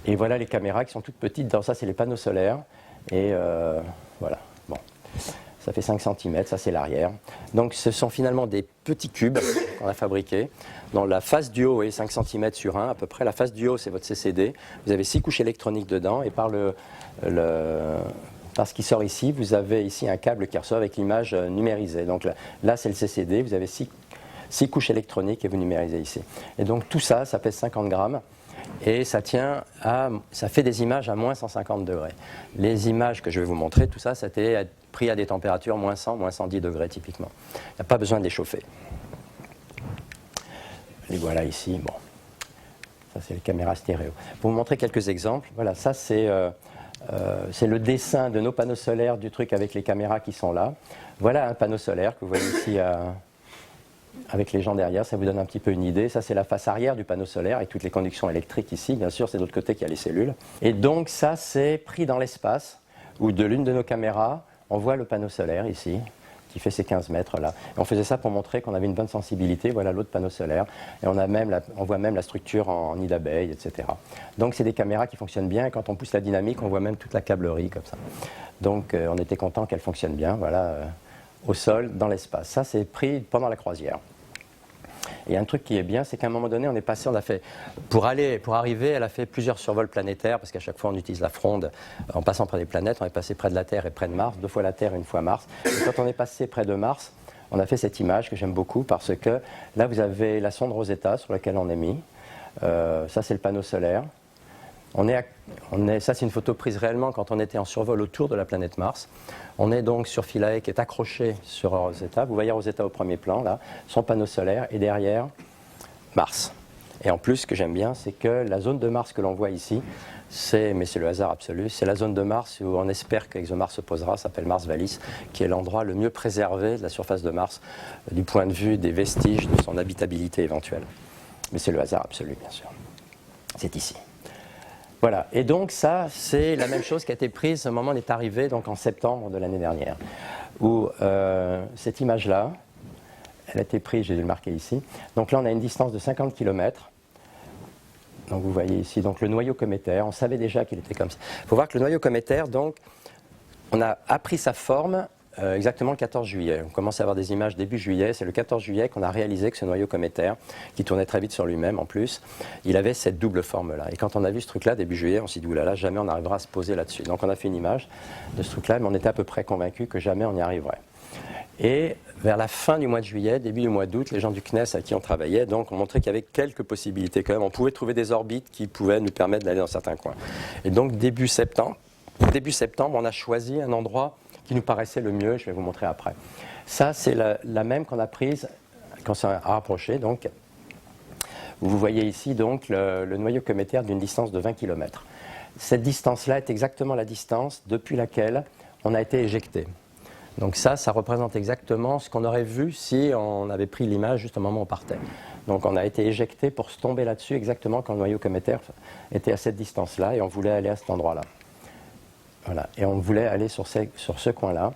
Speaker 1: Et voilà les caméras qui sont toutes petites. Dans ça, c'est les panneaux solaires. Et voilà. Bon. Ça fait 5 cm, ça c'est l'arrière. Donc ce sont finalement des petits cubes qu'on a fabriqués. Dans la face du haut est 5 cm sur 1 à peu près. La face du haut, c'est votre CCD. Vous avez 6 couches électroniques dedans. Et par ce qui sort ici, vous avez ici un câble qui ressort avec l'image numérisée. Donc là c'est le CCD. Vous avez 6 couches électroniques et vous numérisez ici. Et donc tout ça, ça pèse 50 grammes. Et ça fait des images à moins 150 degrés. Les images que je vais vous montrer, tout ça, c'était pris à des températures moins 100, moins 110 degrés typiquement. Il n'y a pas besoin de les chauffer. Les voilà ici. Bon, ça c'est les caméras stéréo. Pour vous montrer quelques exemples, voilà, ça c'est le dessin de nos panneaux solaires du truc avec les caméras qui sont là. Voilà un panneau solaire que vous voyez ici avec les gens derrière, ça vous donne un petit peu une idée. Ça, c'est la face arrière du panneau solaire avec toutes les conductions électriques ici. Bien sûr, c'est de l'autre côté qu'il y a les cellules. Et donc, ça, c'est pris dans l'espace où de l'une de nos caméras, on voit le panneau solaire ici, qui fait ces 15 mètres là. Et on faisait ça pour montrer qu'on avait une bonne sensibilité. Voilà l'autre panneau solaire. Et on voit même la structure en nid d'abeille, etc. Donc, c'est des caméras qui fonctionnent bien. Et quand on pousse la dynamique, on voit même toute la câblerie comme ça. Donc, on était content qu'elle fonctionne bien. Voilà. Au sol, dans l'espace. Ça, c'est pris pendant la croisière. Et un truc qui est bien, c'est qu'à un moment donné, pour arriver, elle a fait plusieurs survols planétaires, parce qu'à chaque fois, on utilise la fronde en passant près des planètes. On est passé près de la Terre et près de Mars, 2 fois la Terre et 1 fois Mars. Et quand on est passé près de Mars, on a fait cette image que j'aime beaucoup, parce que là, vous avez la sonde Rosetta sur laquelle on est mis. Ça, c'est le panneau solaire. On est à Ça, c'est une photo prise réellement quand on était en survol autour de la planète Mars. On est donc sur Philae qui est accroché sur Rosetta. Vous voyez Rosetta au premier plan, là, son panneau solaire, et derrière, Mars. Et en plus, ce que j'aime bien, c'est que la zone de Mars que l'on voit ici, mais c'est le hasard absolu, c'est la zone de Mars où on espère qu'ExoMars se posera, s'appelle Mars Vallis, qui est l'endroit le mieux préservé de la surface de Mars du point de vue des vestiges de son habitabilité éventuelle. Mais c'est le hasard absolu, bien sûr. C'est ici. Voilà, et donc ça, c'est la même chose qui a été prise au moment où on est arrivé, donc en septembre de l'année dernière, où cette image-là, elle a été prise, j'ai dû le marquer ici. Donc là, on a une distance de 50 km. Donc vous voyez ici donc le noyau cométaire. On savait déjà qu'il était comme ça. Il faut voir que le noyau cométaire, donc, on a appris sa forme exactement le 14 juillet. On commence à avoir des images début juillet. C'est le 14 juillet qu'on a réalisé que ce noyau cométaire, qui tournait très vite sur lui-même en plus, il avait cette double forme-là. Et quand on a vu ce truc-là début juillet, on s'est dit, oulala, jamais on arrivera à se poser là-dessus. Donc on a fait une image de ce truc-là, mais on était à peu près convaincus que jamais on y arriverait. Et vers la fin du mois de juillet, début du mois d'août, les gens du CNES à qui on travaillait donc, ont montré qu'il y avait quelques possibilités quand même. On pouvait trouver des orbites qui pouvaient nous permettre d'aller dans certains coins. Et donc début septembre, on a choisi un endroit qui nous paraissait le mieux. Je vais vous montrer après. Ça, c'est la même qu'on a prise quand on s'est rapproché. Donc, vous voyez ici donc, le noyau cométaire d'une distance de 20 km. Cette distance-là est exactement la distance depuis laquelle on a été éjecté. Donc ça représente exactement ce qu'on aurait vu si on avait pris l'image juste au moment où on partait. Donc on a été éjecté pour se tomber là-dessus exactement quand le noyau cométaire était à cette distance-là et on voulait aller à cet endroit-là. Voilà. Et on voulait aller sur ce coin-là.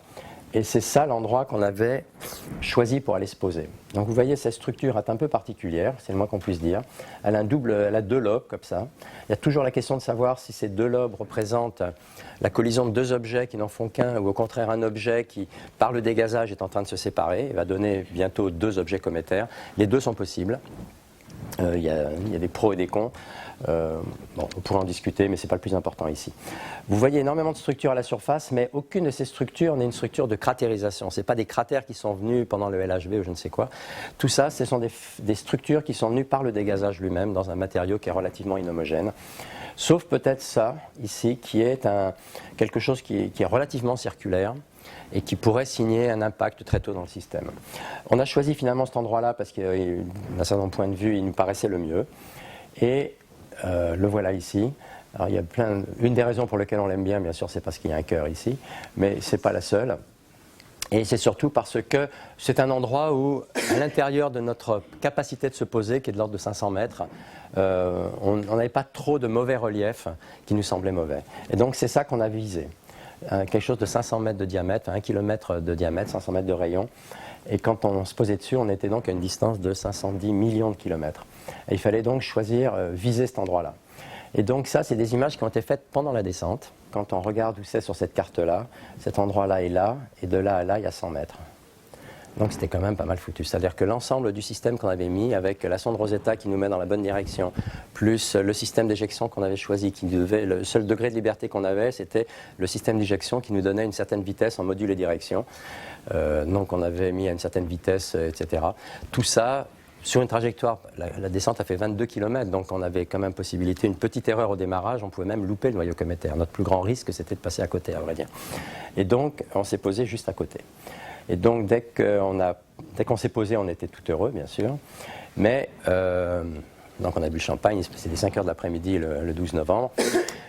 Speaker 1: Et c'est ça l'endroit qu'on avait choisi pour aller se poser. Donc vous voyez, cette structure est un peu particulière, c'est le moins qu'on puisse dire. Elle a deux lobes comme ça. Il y a toujours la question de savoir si ces deux lobes représentent la collision de deux objets qui n'en font qu'un, ou au contraire un objet qui, par le dégazage, est en train de se séparer et va donner bientôt deux objets cométaires. Les deux sont possibles. Il y a des pros et des cons. On pourra en discuter, mais ce n'est pas le plus important ici. Vous voyez énormément de structures à la surface, mais aucune de ces structures n'est une structure de cratérisation. Ce n'est pas des cratères qui sont venus pendant le LHV ou je ne sais quoi. Tout ça, ce sont des structures qui sont venues par le dégazage lui-même, dans un matériau qui est relativement inhomogène. Sauf peut-être ça, ici, qui est quelque chose qui est relativement circulaire et qui pourrait signer un impact très tôt dans le système. On a choisi finalement cet endroit-là parce d'un certain point de vue, il nous paraissait le mieux. Et le voilà ici. Alors, il y a une des raisons pour lesquelles on l'aime bien sûr, c'est parce qu'il y a un cœur ici, mais ce n'est pas la seule. Et c'est surtout parce que c'est un endroit où, à l'intérieur de notre capacité de se poser, qui est de l'ordre de 500 mètres, on n'avait pas trop de mauvais relief qui nous semblait mauvais. Et donc c'est ça qu'on a visé. Quelque chose de 500 mètres de diamètre, 1 km de diamètre, 500 mètres de rayon. Et quand on se posait dessus, on était donc à une distance de 510 millions de kilomètres. Et il fallait donc viser cet endroit-là. Et donc ça, c'est des images qui ont été faites pendant la descente. Quand on regarde où c'est sur cette carte-là, cet endroit-là est là, et de là à là, il y a 100 mètres. Donc c'était quand même pas mal foutu. C'est-à-dire que l'ensemble du système qu'on avait mis, avec la sonde Rosetta qui nous met dans la bonne direction, plus le système d'éjection qu'on avait choisi, le seul degré de liberté qu'on avait, c'était le système d'éjection qui nous donnait une certaine vitesse en module et direction. Donc on avait mis à une certaine vitesse, etc. Tout ça, sur une trajectoire, la descente a fait 22 km, donc on avait quand même possibilité, une petite erreur au démarrage, on pouvait même louper le noyau cométaire. Notre plus grand risque, c'était de passer à côté, à vrai dire. Et donc, on s'est posé juste à côté. Et donc, dès qu'on s'est posé, on était tout heureux, bien sûr. Mais, donc on a bu le champagne, c'était 5 heures de l'après-midi le 12 novembre.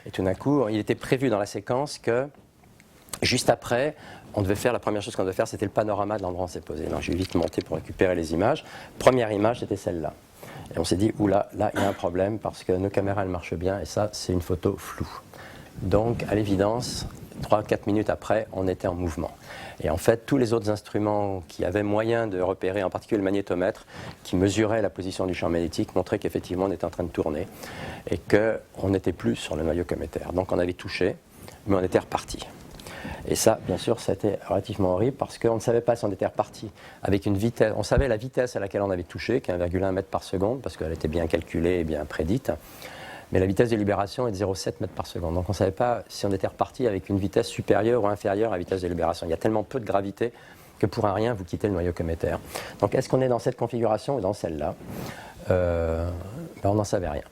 Speaker 1: Et tout d'un coup, il était prévu dans la séquence que, juste après, la première chose qu'on devait faire, c'était le panorama de l'endroit où on s'est posé. Donc j'ai vite monté pour récupérer les images. Première image, c'était celle-là. Et on s'est dit, oula, là, il y a un problème parce que nos caméras, elles marchent bien et ça, c'est une photo floue. Donc, à l'évidence, 3-4 minutes après, on était en mouvement. Et en fait, tous les autres instruments qui avaient moyen de repérer, en particulier le magnétomètre, qui mesurait la position du champ magnétique, montraient qu'effectivement, on était en train de tourner et qu'on n'était plus sur le noyau cométaire. Donc, on avait touché, mais on était reparti. Et ça, bien sûr, c'était relativement horrible parce qu'on ne savait pas si on était reparti avec une vitesse. On savait la vitesse à laquelle on avait touché, qui est 1,1 mètre par seconde, parce qu'elle était bien calculée et bien prédite. Mais la vitesse de libération est de 0,7 mètres par seconde. Donc on ne savait pas si on était reparti avec une vitesse supérieure ou inférieure à la vitesse de libération. Il y a tellement peu de gravité que pour un rien, vous quittez le noyau cométaire. Donc est-ce qu'on est dans cette configuration ou dans celle-là On n'en savait rien.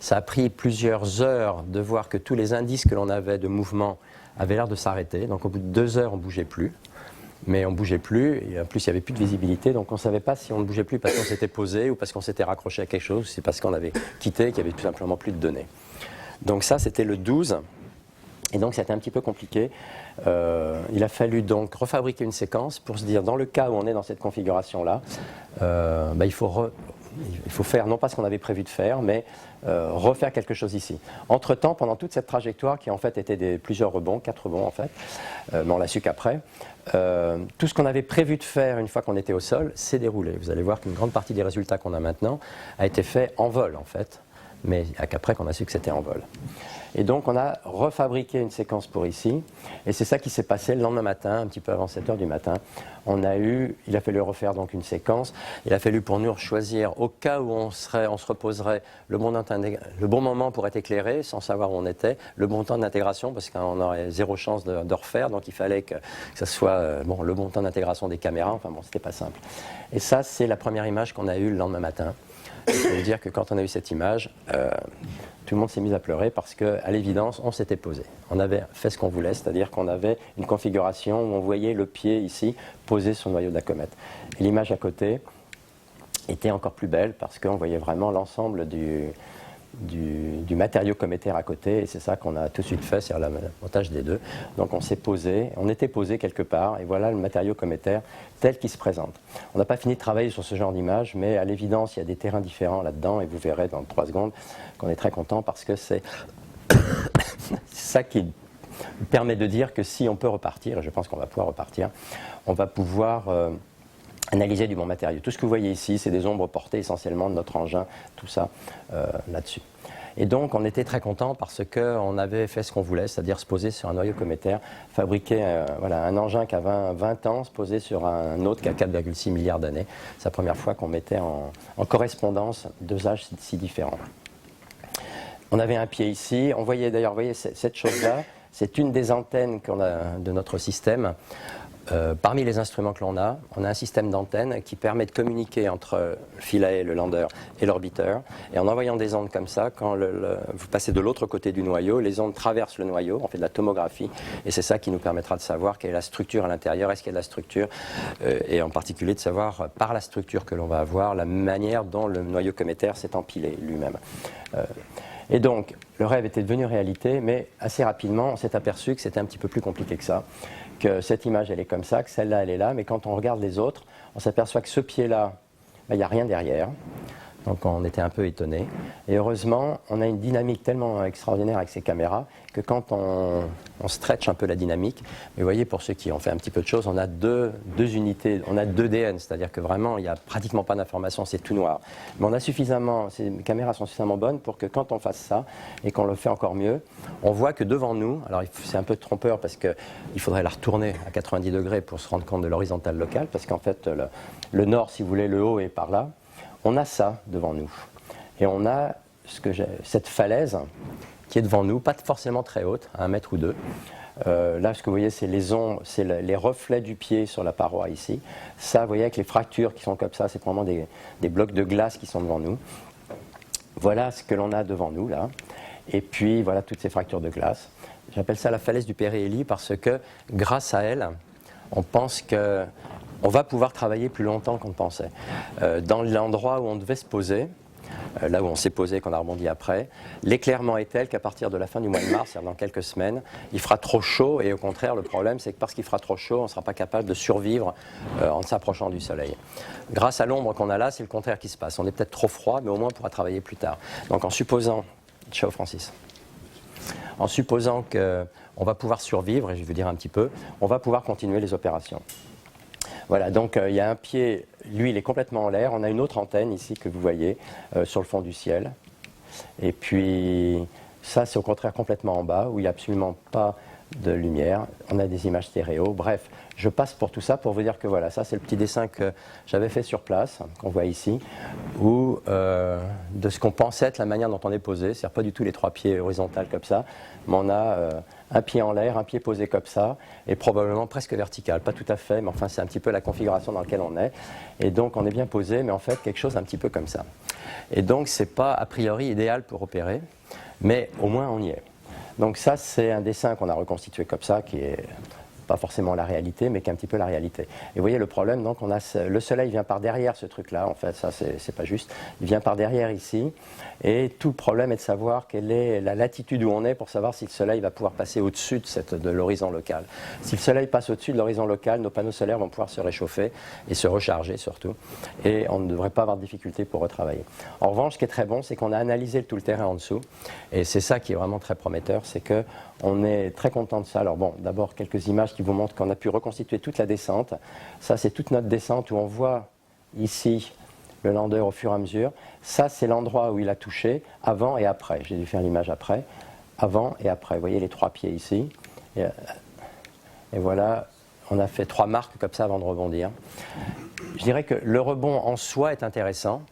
Speaker 1: Ça a pris plusieurs heures de voir que tous les indices que l'on avait de mouvement avaient l'air de s'arrêter. Donc au bout de 2 heures, on ne bougeait plus. Mais on ne bougeait plus, et en plus il n'y avait plus de visibilité, donc on ne savait pas si on ne bougeait plus parce qu'on s'était posé ou parce qu'on s'était raccroché à quelque chose, ou c'est parce qu'on avait quitté, qu'il n'y avait tout simplement plus de données. Donc ça, c'était le 12, et donc c'était un petit peu compliqué. Il a fallu donc refabriquer une séquence pour se dire, dans le cas où on est dans cette configuration-là, il faut faire non pas ce qu'on avait prévu de faire, mais refaire quelque chose ici. Entre-temps, pendant toute cette trajectoire, qui en fait était plusieurs rebonds, 4 rebonds en fait, mais on l'a su qu'après, tout ce qu'on avait prévu de faire une fois qu'on était au sol s'est déroulé. Vous allez voir qu'une grande partie des résultats qu'on a maintenant a été fait en vol en fait, mais qu'après qu'on a su que c'était en vol. Et donc on a refabriqué une séquence pour ici, et c'est ça qui s'est passé le lendemain matin, un petit peu avant 7 heures du matin. Il a fallu refaire donc une séquence, il a fallu pour nous choisir, au cas où on se reposerait, le bon moment pour être éclairé, sans savoir où on était, le bon temps d'intégration, parce qu'on aurait zéro chance de refaire, donc il fallait que ce soit le bon temps d'intégration des caméras, enfin bon, c'était pas simple. Et ça, c'est la première image qu'on a eue le lendemain matin. Je veux dire que quand on a eu cette image, tout le monde s'est mis à pleurer parce qu'à l'évidence, on s'était posé. On avait fait ce qu'on voulait, c'est-à-dire qu'on avait une configuration où on voyait le pied ici posé sur le noyau de la comète. Et l'image à côté était encore plus belle parce qu'on voyait vraiment l'ensemble du matériau cométaire à côté, et c'est ça qu'on a tout de suite fait, c'est le montage des deux. Donc on s'est posé, on était posé quelque part, et voilà le matériau cométaire tel qu'il se présente. On n'a pas fini de travailler sur ce genre d'image, mais à l'évidence, il y a des terrains différents là-dedans, et vous verrez dans 3 secondes qu'on est très content parce que c'est ça qui permet de dire que si on peut repartir, et je pense qu'on va pouvoir repartir, on va pouvoir analyser du bon matériau. Tout ce que vous voyez ici, c'est des ombres portées essentiellement de notre engin, tout ça là-dessus. Et donc on était très contents parce qu'on avait fait ce qu'on voulait, c'est-à-dire se poser sur un noyau cométaire, fabriquer un engin qui a 20 ans, se poser sur un autre qui a 4,6 milliards d'années. C'est la première fois qu'on mettait en correspondance 2 âges si différents. On avait un pied ici, on voyait d'ailleurs, cette chose-là, c'est une des antennes qu'on a de notre système. Parmi les instruments que l'on a, on a un système d'antennes qui permet de communiquer entre Philae, le lander, et l'orbiteur. Et en envoyant des ondes comme ça, quand vous passez de l'autre côté du noyau, les ondes traversent le noyau, on fait de la tomographie, et c'est ça qui nous permettra de savoir quelle est la structure à l'intérieur, est-ce qu'il y a de la structure, et en particulier de savoir, par la structure que l'on va avoir, la manière dont le noyau cométaire s'est empilé lui-même. Et donc, le rêve était devenu réalité, mais assez rapidement, on s'est aperçu que c'était un petit peu plus compliqué que ça, que cette image, elle est comme ça, que celle-là, elle est là, mais quand on regarde les autres, on s'aperçoit que ce pied-là, il n'y a rien derrière. Donc on était un peu étonnés. Et heureusement, on a une dynamique tellement extraordinaire avec ces caméras que quand on stretch un peu la dynamique, mais vous voyez, pour ceux qui ont fait un petit peu de choses, on a deux unités, on a 2 DN, c'est-à-dire que vraiment, il n'y a pratiquement pas d'information, c'est tout noir. Mais on a ces caméras sont suffisamment bonnes pour que quand on fasse ça, et qu'on le fait encore mieux, on voit que devant nous, alors c'est un peu trompeur parce qu'il faudrait la retourner à 90 degrés pour se rendre compte de l'horizontale locale, parce qu'en fait, le nord, si vous voulez, le haut est par là. On a ça devant nous. Et on a cette falaise qui est devant nous, pas forcément très haute, à 1 mètre ou 2. Là, ce que vous voyez, c'est les reflets du pied sur la paroi ici. Ça, vous voyez, avec les fractures qui sont comme ça, c'est vraiment des blocs de glace qui sont devant nous. Voilà ce que l'on a devant nous, là. Et puis, voilà toutes ces fractures de glace. J'appelle ça la falaise du Péréhélie parce que, grâce à elle, on pense qu'on va pouvoir travailler plus longtemps qu'on ne pensait. Dans l'endroit où on devait se poser, là où on s'est posé, qu'on a rebondi après, l'éclairement est tel qu'à partir de la fin du mois de mars, c'est-à-dire dans quelques semaines, il fera trop chaud, et au contraire, le problème, c'est que parce qu'il fera trop chaud, on ne sera pas capable de survivre en s'approchant du soleil. Grâce à l'ombre qu'on a là, c'est le contraire qui se passe. On est peut-être trop froid, mais au moins on pourra travailler plus tard. Donc en supposant... Ciao Francis. En supposant qu'on va pouvoir survivre, et je vais vous dire un petit peu, on va pouvoir continuer les opérations. Voilà, donc il y a un pied, lui il est complètement en l'air, on a une autre antenne ici que vous voyez sur le fond du ciel. Et puis ça c'est au contraire complètement en bas, où il n'y a absolument pas de lumière, on a des images stéréo, bref, je passe pour tout ça pour vous dire que voilà, ça c'est le petit dessin que j'avais fait sur place, qu'on voit ici, où de ce qu'on pensait être la manière dont on est posé, c'est-à-dire pas du tout les 3 pieds horizontaux comme ça, mais on a un pied en l'air, un pied posé comme ça, et probablement presque vertical, pas tout à fait, mais enfin c'est un petit peu la configuration dans laquelle on est, et donc on est bien posé, mais en fait quelque chose un petit peu comme ça. Et donc c'est pas a priori idéal pour opérer, mais au moins on y est. Donc ça, c'est un dessin qu'on a reconstitué comme ça, qui est pas forcément la réalité, mais qui est un petit peu la réalité. Et vous voyez le problème, donc le soleil vient par derrière ce truc-là, en fait, ça c'est pas juste, il vient par derrière ici, et tout le problème est de savoir quelle est la latitude où on est pour savoir si le soleil va pouvoir passer au-dessus de l'horizon local. Si le soleil passe au-dessus de l'horizon local, nos panneaux solaires vont pouvoir se réchauffer et se recharger surtout, et on ne devrait pas avoir de difficulté pour retravailler. En revanche, ce qui est très bon, c'est qu'on a analysé tout le terrain en dessous, et c'est ça qui est vraiment très prometteur, c'est que on est très content de ça. Alors bon, d'abord quelques images qui vous montrent qu'on a pu reconstituer toute la descente. Ça, c'est toute notre descente où on voit ici le lander au fur et à mesure. Ça, c'est l'endroit où il a touché avant et après. J'ai dû faire l'image après. Avant et après. Vous voyez les 3 pieds ici. Et voilà, on a fait 3 marques comme ça avant de rebondir. Je dirais que le rebond en soi est intéressant,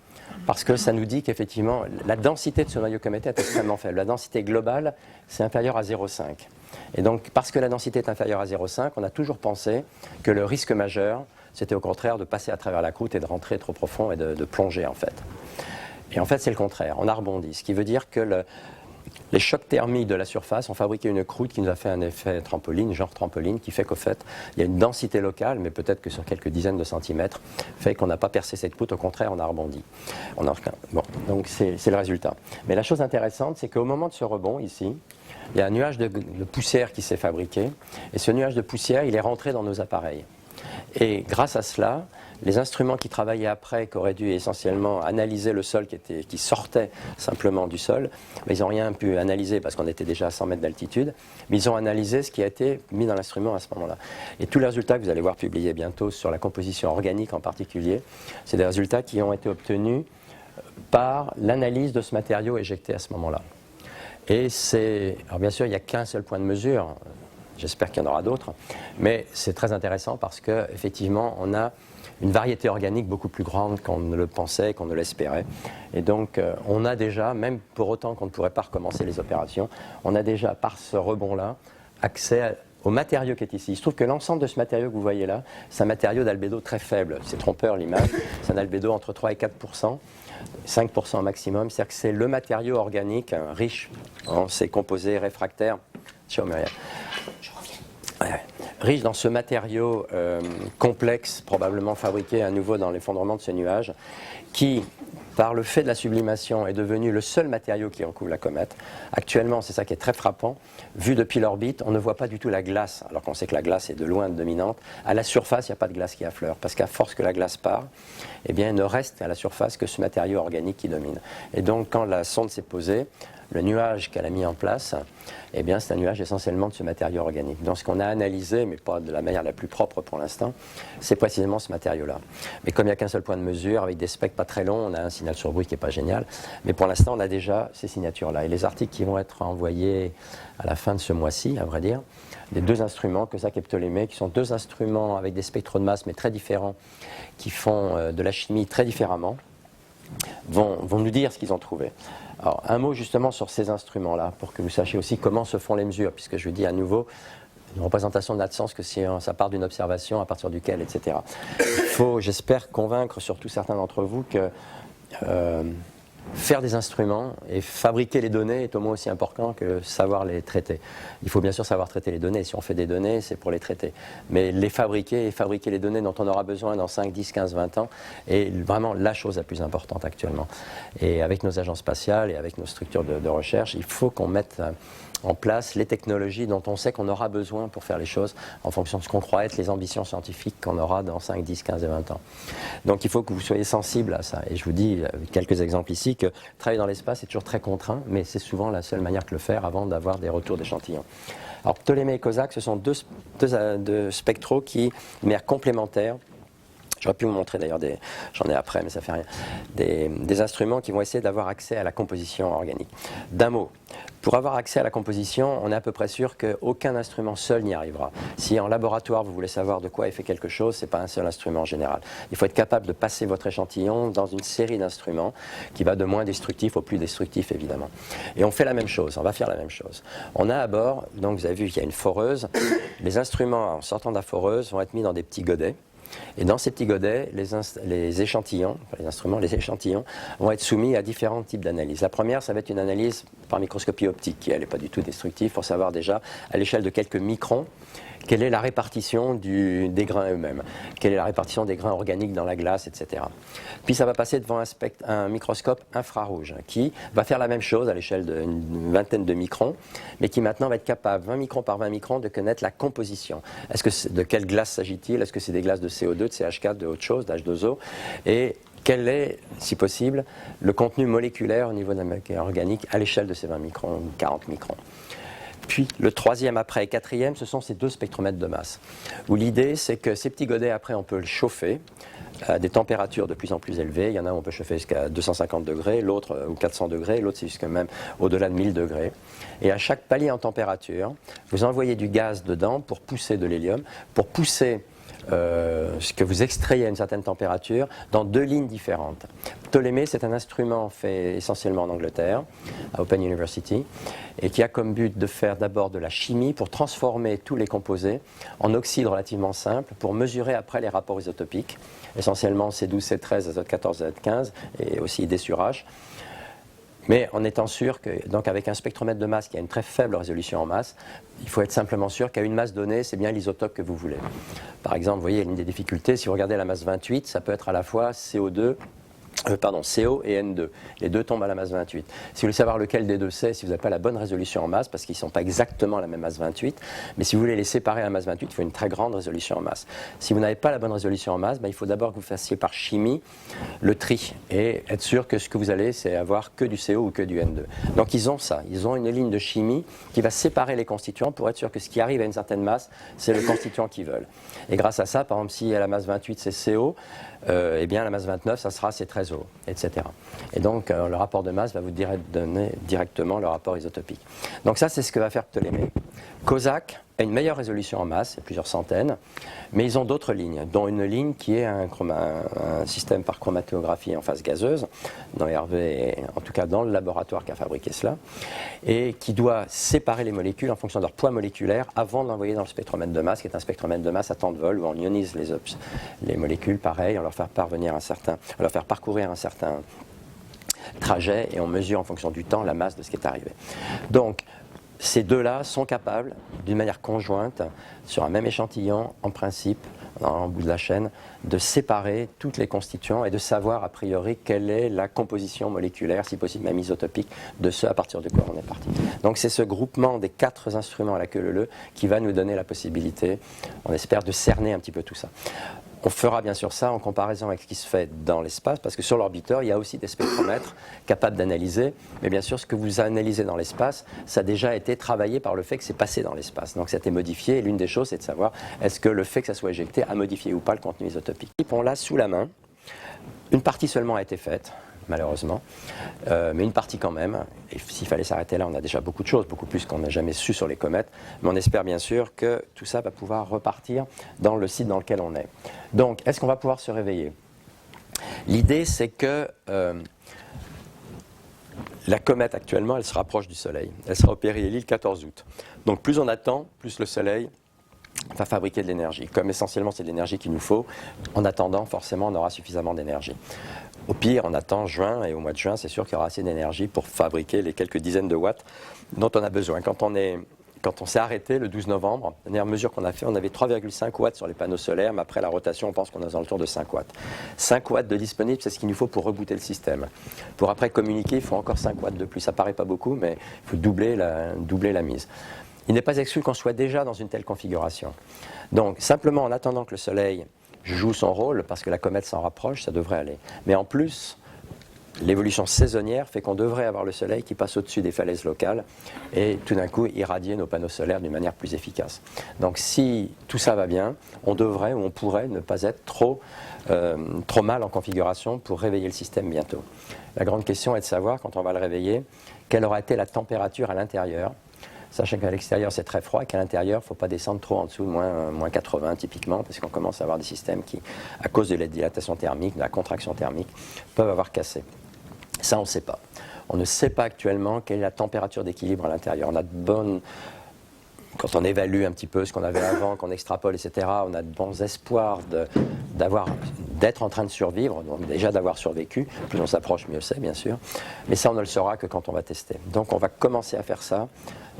Speaker 1: parce que ça nous dit qu'effectivement, la densité de ce noyau cométaire est extrêmement faible. La densité globale, c'est inférieur à 0,5. Et donc, parce que la densité est inférieure à 0,5, on a toujours pensé que le risque majeur, c'était au contraire de passer à travers la croûte et de rentrer trop profond et de plonger, en fait. Et en fait, c'est le contraire. On a rebondi. Ce qui veut dire que les chocs thermiques de la surface ont fabriqué une croûte qui nous a fait un effet trampoline, genre trampoline, qui fait qu'au fait, il y a une densité locale, mais peut-être que sur quelques dizaines de centimètres, fait qu'on n'a pas percé cette croûte, au contraire, on a rebondi. Bon, donc c'est le résultat. Mais la chose intéressante, c'est qu'au moment de ce rebond, ici, il y a un nuage de poussière qui s'est fabriqué, et ce nuage de poussière, il est rentré dans nos appareils. Et grâce à cela, les instruments qui travaillaient après, qui auraient dû essentiellement analyser le sol qui sortait simplement du sol, mais ils n'ont rien pu analyser parce qu'on était déjà à 100 mètres d'altitude, mais ils ont analysé ce qui a été mis dans l'instrument à ce moment-là. Et tous les résultats que vous allez voir publiés bientôt sur la composition organique en particulier, c'est des résultats qui ont été obtenus par l'analyse de ce matériau éjecté à ce moment-là. Et alors bien sûr, il n'y a qu'un seul point de mesure. J'espère qu'il y en aura d'autres, mais c'est très intéressant parce qu'effectivement, on a une variété organique beaucoup plus grande qu'on ne le pensait, qu'on ne l'espérait. Et donc, on a déjà, même pour autant qu'on ne pourrait pas recommencer les opérations, on a déjà, par ce rebond-là, accès au matériau qui est ici. Il se trouve que l'ensemble de ce matériau que vous voyez là, c'est un matériau d'albédo très faible. C'est trompeur l'image, c'est un albédo entre 3 et 4%. 5% maximum, c'est-à-dire que c'est le matériau organique riche en ces composés réfractaires. Ciao Muriel. Je reviens. Riche dans ce matériau complexe, probablement fabriqué à nouveau dans l'effondrement de ce nuage, qui, par le fait de la sublimation, est devenu le seul matériau qui recouvre la comète. Actuellement, c'est ça qui est très frappant, vu depuis l'orbite, on ne voit pas du tout la glace, alors qu'on sait que la glace est de loin dominante. À la surface, il n'y a pas de glace qui affleure, parce qu'à force que la glace part, eh bien, il ne reste à la surface que ce matériau organique qui domine. Et donc, quand la sonde s'est posée, le nuage qu'elle a mis en place, eh bien, c'est un nuage essentiellement de ce matériau organique. Donc, ce qu'on a analysé, mais pas de la manière la plus propre pour l'instant, c'est précisément ce matériau-là. Mais comme il n'y a qu'un seul point de mesure, avec des specs pas très longs, on a un signal sur bruit qui n'est pas génial. Mais pour l'instant, on a déjà ces signatures-là. Et les articles qui vont être envoyés à la fin de ce mois-ci, à vrai dire, des 2 instruments, Cosac et Ptolémée, qui sont 2 instruments avec des spectres de masse, mais très différents, qui font de la chimie très différemment, vont nous dire ce qu'ils ont trouvé. Alors, un mot justement sur ces instruments-là, pour que vous sachiez aussi comment se font les mesures, puisque je vous dis à nouveau, une représentation n'a de sens que si ça part d'une observation, à partir duquel, etc. Il faut, j'espère, convaincre surtout certains d'entre vous que faire des instruments et fabriquer les données est au moins aussi important que savoir les traiter. Il faut bien sûr savoir traiter les données. Si on fait des données, c'est pour les traiter. Mais les fabriquer et fabriquer les données dont on aura besoin dans 5, 10, 15, 20 ans est vraiment la chose la plus importante actuellement. Et avec nos agences spatiales et avec nos structures de recherche, il faut qu'on mette en place les technologies dont on sait qu'on aura besoin pour faire les choses en fonction de ce qu'on croit être les ambitions scientifiques qu'on aura dans 5, 10, 15 et 20 ans. Donc il faut que vous soyez sensibles à ça. Et je vous dis, avec quelques exemples ici, que travailler dans l'espace est toujours très contraint, mais c'est souvent la seule manière de le faire avant d'avoir des retours d'échantillons. Alors Ptolémée et Cosac, ce sont deux spectraux qui, de manière complémentaire, J'aurais pu vous montrer d'ailleurs, j'en ai après, mais ça fait rien, des instruments qui vont essayer d'avoir accès à la composition organique. D'un mot, pour avoir accès à la composition, on est à peu près sûr qu'aucun instrument seul n'y arrivera. Si en laboratoire vous voulez savoir de quoi est fait quelque chose, ce n'est pas un seul instrument en général. Il faut être capable de passer votre échantillon dans une série d'instruments qui va de moins destructif au plus destructif évidemment. Et on fait la même chose, on va faire la même chose. On a à bord, donc vous avez vu qu'il y a une foreuse, les instruments en sortant de la foreuse vont être mis dans des petits godets. Et dans ces petits godets, les échantillons, enfin les instruments, les échantillons vont être soumis à différents types d'analyses. La première, ça va être une analyse par microscopie optique, qui elle n'est pas du tout destructive, pour savoir déjà, à l'échelle de quelques microns, quelle est la répartition des grains eux-mêmes, quelle est la répartition des grains organiques dans la glace, etc. Puis ça va passer devant un microscope infrarouge qui va faire la même chose à l'échelle d'une vingtaine de microns, mais qui maintenant va être capable, 20 microns par 20 microns, de connaître la composition. De quelle glace s'agit-il? Est-ce que c'est des glaces de CO2, de CH4, de autre chose, d'H2O? Et quel est, si possible, le contenu moléculaire au niveau de la matière organique à l'échelle de ces 20 microns ou 40 microns? Puis le troisième après et quatrième, ce sont ces deux spectromètres de masse. Où l'idée, c'est que ces petits godets, après, on peut le chauffer à des températures de plus en plus élevées. Il y en a où on peut chauffer jusqu'à 250 degrés, l'autre ou 400 degrés, l'autre c'est jusqu'à même au-delà de 1000 degrés. Et à chaque palier en température, vous envoyez du gaz dedans pour pousser de l'hélium, pour pousser ce que vous extrayez à une certaine température dans deux lignes différentes. Ptolémée, c'est un instrument fait essentiellement en Angleterre, à Open University, et qui a comme but de faire d'abord de la chimie pour transformer tous les composés en oxydes relativement simples pour mesurer après les rapports isotopiques, essentiellement C12, C13, azote 14, azote 15, et aussi des sur H. Mais en étant sûr que, donc avec un spectromètre de masse qui a une très faible résolution en masse, il faut être simplement sûr qu'à une masse donnée, c'est bien l'isotope que vous voulez. Par exemple, vous voyez, l'une des difficultés, si vous regardez la masse 28, ça peut être à la fois CO et N2. Les deux tombent à la masse 28. Si vous voulez savoir lequel des deux c'est, si vous n'avez pas la bonne résolution en masse, parce qu'ils ne sont pas exactement la même masse 28, mais si vous voulez les séparer à la masse 28, il faut une très grande résolution en masse. Si vous n'avez pas la bonne résolution en masse, il faut d'abord que vous fassiez par chimie le tri et être sûr que ce que vous allez, c'est avoir que du CO ou que du N2. Donc ils ont ça, ils ont une ligne de chimie qui va séparer les constituants pour être sûr que ce qui arrive à une certaine masse, c'est le constituant qu'ils veulent. Et grâce à ça, par exemple, si à la masse 28 c'est CO, eh bien la masse 29, ça sera C13O, etc. Et donc le rapport de masse va vous donner directement le rapport isotopique. Donc ça, c'est ce que va faire Ptolémée. COSAC a une meilleure résolution en masse, il y a plusieurs centaines, mais ils ont d'autres lignes, dont une ligne qui est un système par chromatographie en phase gazeuse, dans Hervé, en tout cas dans le laboratoire qui a fabriqué cela, et qui doit séparer les molécules en fonction de leur poids moléculaire avant de l'envoyer dans le spectromètre de masse, qui est un spectromètre de masse à temps de vol, où on ionise les molécules, pareil, on leur fait parcourir un certain trajet, et on mesure en fonction du temps la masse de ce qui est arrivé. Donc, ces deux-là sont capables, d'une manière conjointe, sur un même échantillon, en principe, en bout de la chaîne, de séparer toutes les constituants et de savoir a priori quelle est la composition moléculaire, si possible même isotopique, de ce à partir de quoi on est parti. Donc c'est ce groupement des 4 instruments à la queue leu-leu qui va nous donner la possibilité, on espère, de cerner un petit peu tout ça. On fera bien sûr ça en comparaison avec ce qui se fait dans l'espace, parce que sur l'orbiteur, il y a aussi des spectromètres capables d'analyser, mais bien sûr, ce que vous analysez dans l'espace, ça a déjà été travaillé par le fait que c'est passé dans l'espace. Donc ça a été modifié, et l'une des choses, c'est de savoir est-ce que le fait que ça soit éjecté a modifié ou pas le contenu isotopique. On l'a sous la main. Une partie seulement a été faite, malheureusement, mais une partie quand même. Et s'il fallait s'arrêter là, on a déjà beaucoup de choses, beaucoup plus qu'on n'a jamais su sur les comètes, mais on espère bien sûr que tout ça va pouvoir repartir dans le site dans lequel on est. Donc, est-ce qu'on va pouvoir se réveiller? L'idée, c'est que la comète actuellement, elle se rapproche du Soleil. Elle sera au périhélie le 14 août. Donc plus on attend, plus le Soleil va fabriquer de l'énergie. Comme essentiellement c'est de l'énergie qu'il nous faut, en attendant, forcément, on aura suffisamment d'énergie. Au pire, on attend juin, et au mois de juin, c'est sûr qu'il y aura assez d'énergie pour fabriquer les quelques dizaines de watts dont on a besoin. Quand on s'est arrêté le 12 novembre, la dernière mesure qu'on a fait, on avait 3,5 watts sur les panneaux solaires, mais après la rotation, on pense qu'on est dans le tour de 5 watts. 5 watts de disponible, c'est ce qu'il nous faut pour rebooter le système. Pour après communiquer, il faut encore 5 watts de plus. Ça paraît pas beaucoup, mais il faut doubler la mise. Il n'est pas exclu qu'on soit déjà dans une telle configuration. Donc, simplement en attendant que le Soleil joue son rôle, parce que la comète s'en rapproche, ça devrait aller. Mais en plus, l'évolution saisonnière fait qu'on devrait avoir le soleil qui passe au-dessus des falaises locales et tout d'un coup irradier nos panneaux solaires d'une manière plus efficace. Donc si tout ça va bien, on devrait ou on pourrait ne pas être trop mal en configuration pour réveiller le système bientôt. La grande question est de savoir, quand on va le réveiller, quelle aura été la température à l'intérieur. Sachant qu'à l'extérieur c'est très froid et qu'à l'intérieur il ne faut pas descendre trop en dessous de moins 80 typiquement, parce qu'on commence à avoir des systèmes qui, à cause de la dilatation thermique, de la contraction thermique, peuvent avoir cassé. Ça on ne sait pas. On ne sait pas actuellement quelle est la température d'équilibre à l'intérieur. On a de bonnes... Quand on évalue un petit peu ce qu'on avait avant, qu'on extrapole, etc., on a de bons espoirs d'être en train de survivre, donc déjà d'avoir survécu. Plus on s'approche, mieux c'est, bien sûr. Mais ça, on ne le saura que quand on va tester. Donc on va commencer à faire ça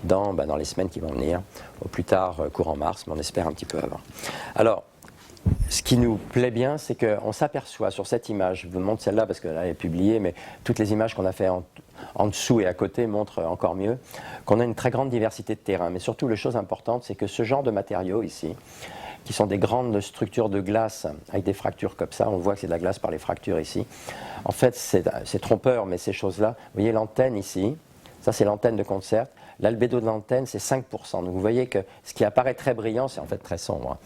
Speaker 1: dans les semaines qui vont venir, au plus tard courant mars, mais on espère un petit peu avant. Alors, ce qui nous plaît bien, c'est qu'on s'aperçoit sur cette image, je vous montre celle-là parce qu'elle est publiée, mais toutes les images qu'on a fait en dessous et à côté montrent encore mieux qu'on a une très grande diversité de terrains. Mais surtout, la chose importante, c'est que ce genre de matériaux ici, qui sont des grandes structures de glace avec des fractures comme ça, on voit que c'est de la glace par les fractures ici. En fait, c'est trompeur, mais ces choses-là, vous voyez l'antenne ici, ça c'est l'antenne de concert. L'albédo de l'antenne, c'est 5%. Donc vous voyez que ce qui apparaît très brillant, c'est en fait très sombre.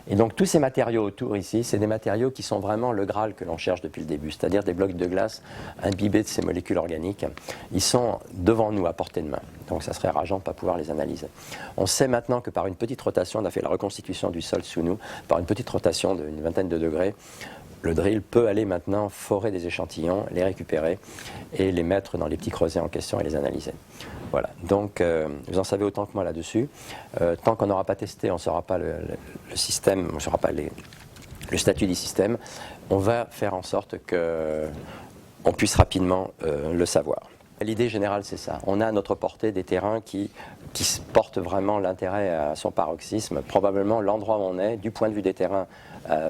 Speaker 1: Et donc tous ces matériaux autour ici, c'est des matériaux qui sont vraiment le Graal que l'on cherche depuis le début, c'est-à-dire des blocs de glace imbibés de ces molécules organiques. Ils sont devant nous, à portée de main. Donc ça serait rageant de ne pas pouvoir les analyser. On sait maintenant que par une petite rotation, on a fait la reconstitution du sol sous nous, par une petite rotation d'une vingtaine de degrés, le drill peut aller maintenant forer des échantillons, les récupérer et les mettre dans les petits creusets en question et les analyser. Voilà, donc vous en savez autant que moi là-dessus. Tant qu'on n'aura pas testé, on ne saura pas le système, on ne saura pas le statut du système. On va faire en sorte qu'on puisse rapidement le savoir. L'idée générale, c'est ça. On a à notre portée des terrains qui portent vraiment l'intérêt à son paroxysme. Probablement l'endroit où on est, du point de vue des terrains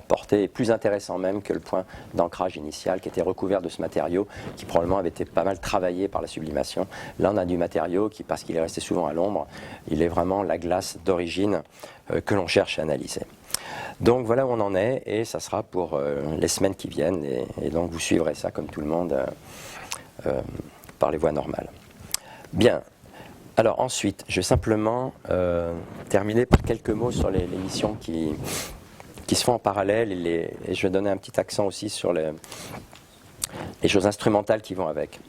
Speaker 1: portés, est plus intéressant même que le point d'ancrage initial qui était recouvert de ce matériau qui probablement avait été pas mal travaillé par la sublimation. Là, on a du matériau qui, parce qu'il est resté souvent à l'ombre, il est vraiment la glace d'origine que l'on cherche à analyser. Donc voilà où on en est et ça sera pour les semaines qui viennent et donc vous suivrez ça comme tout le monde par les voies normales. Bien. Alors ensuite, je vais simplement terminer par quelques mots sur les missions qui se font en parallèle et je vais donner un petit accent aussi sur les choses instrumentales qui vont avec.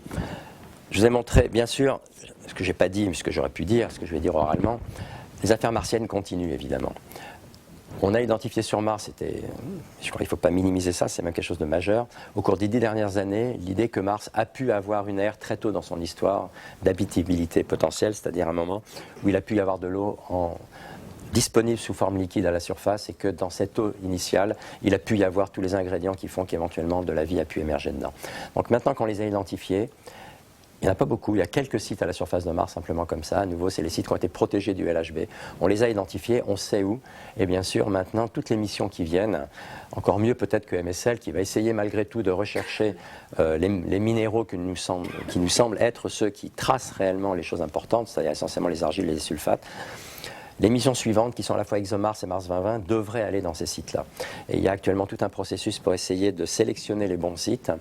Speaker 1: Je vous ai montré, bien sûr, ce que je n'ai pas dit, mais ce que j'aurais pu dire, ce que je vais dire oralement, les affaires martiennes continuent évidemment. On a identifié sur Mars, je crois qu'il ne faut pas minimiser ça, c'est même quelque chose de majeur. Au cours des 10 dernières années, l'idée que Mars a pu avoir une ère très tôt dans son histoire d'habitabilité potentielle, c'est-à-dire un moment où il a pu y avoir de l'eau disponible sous forme liquide à la surface et que dans cette eau initiale, il a pu y avoir tous les ingrédients qui font qu'éventuellement de la vie a pu émerger dedans. Donc maintenant qu'on les a identifiés, il n'y en a pas beaucoup, il y a quelques sites à la surface de Mars simplement comme ça. À nouveau, c'est les sites qui ont été protégés du LHB. On les a identifiés, on sait où. Et bien sûr, maintenant, toutes les missions qui viennent, encore mieux peut-être que MSL, qui va essayer malgré tout de rechercher les minéraux qui nous semblent être ceux qui tracent réellement les choses importantes, c'est-à-dire essentiellement les argiles et les sulfates. Les missions suivantes, qui sont à la fois ExoMars et Mars 2020, devraient aller dans ces sites-là. Et il y a actuellement tout un processus pour essayer de sélectionner les bons sites,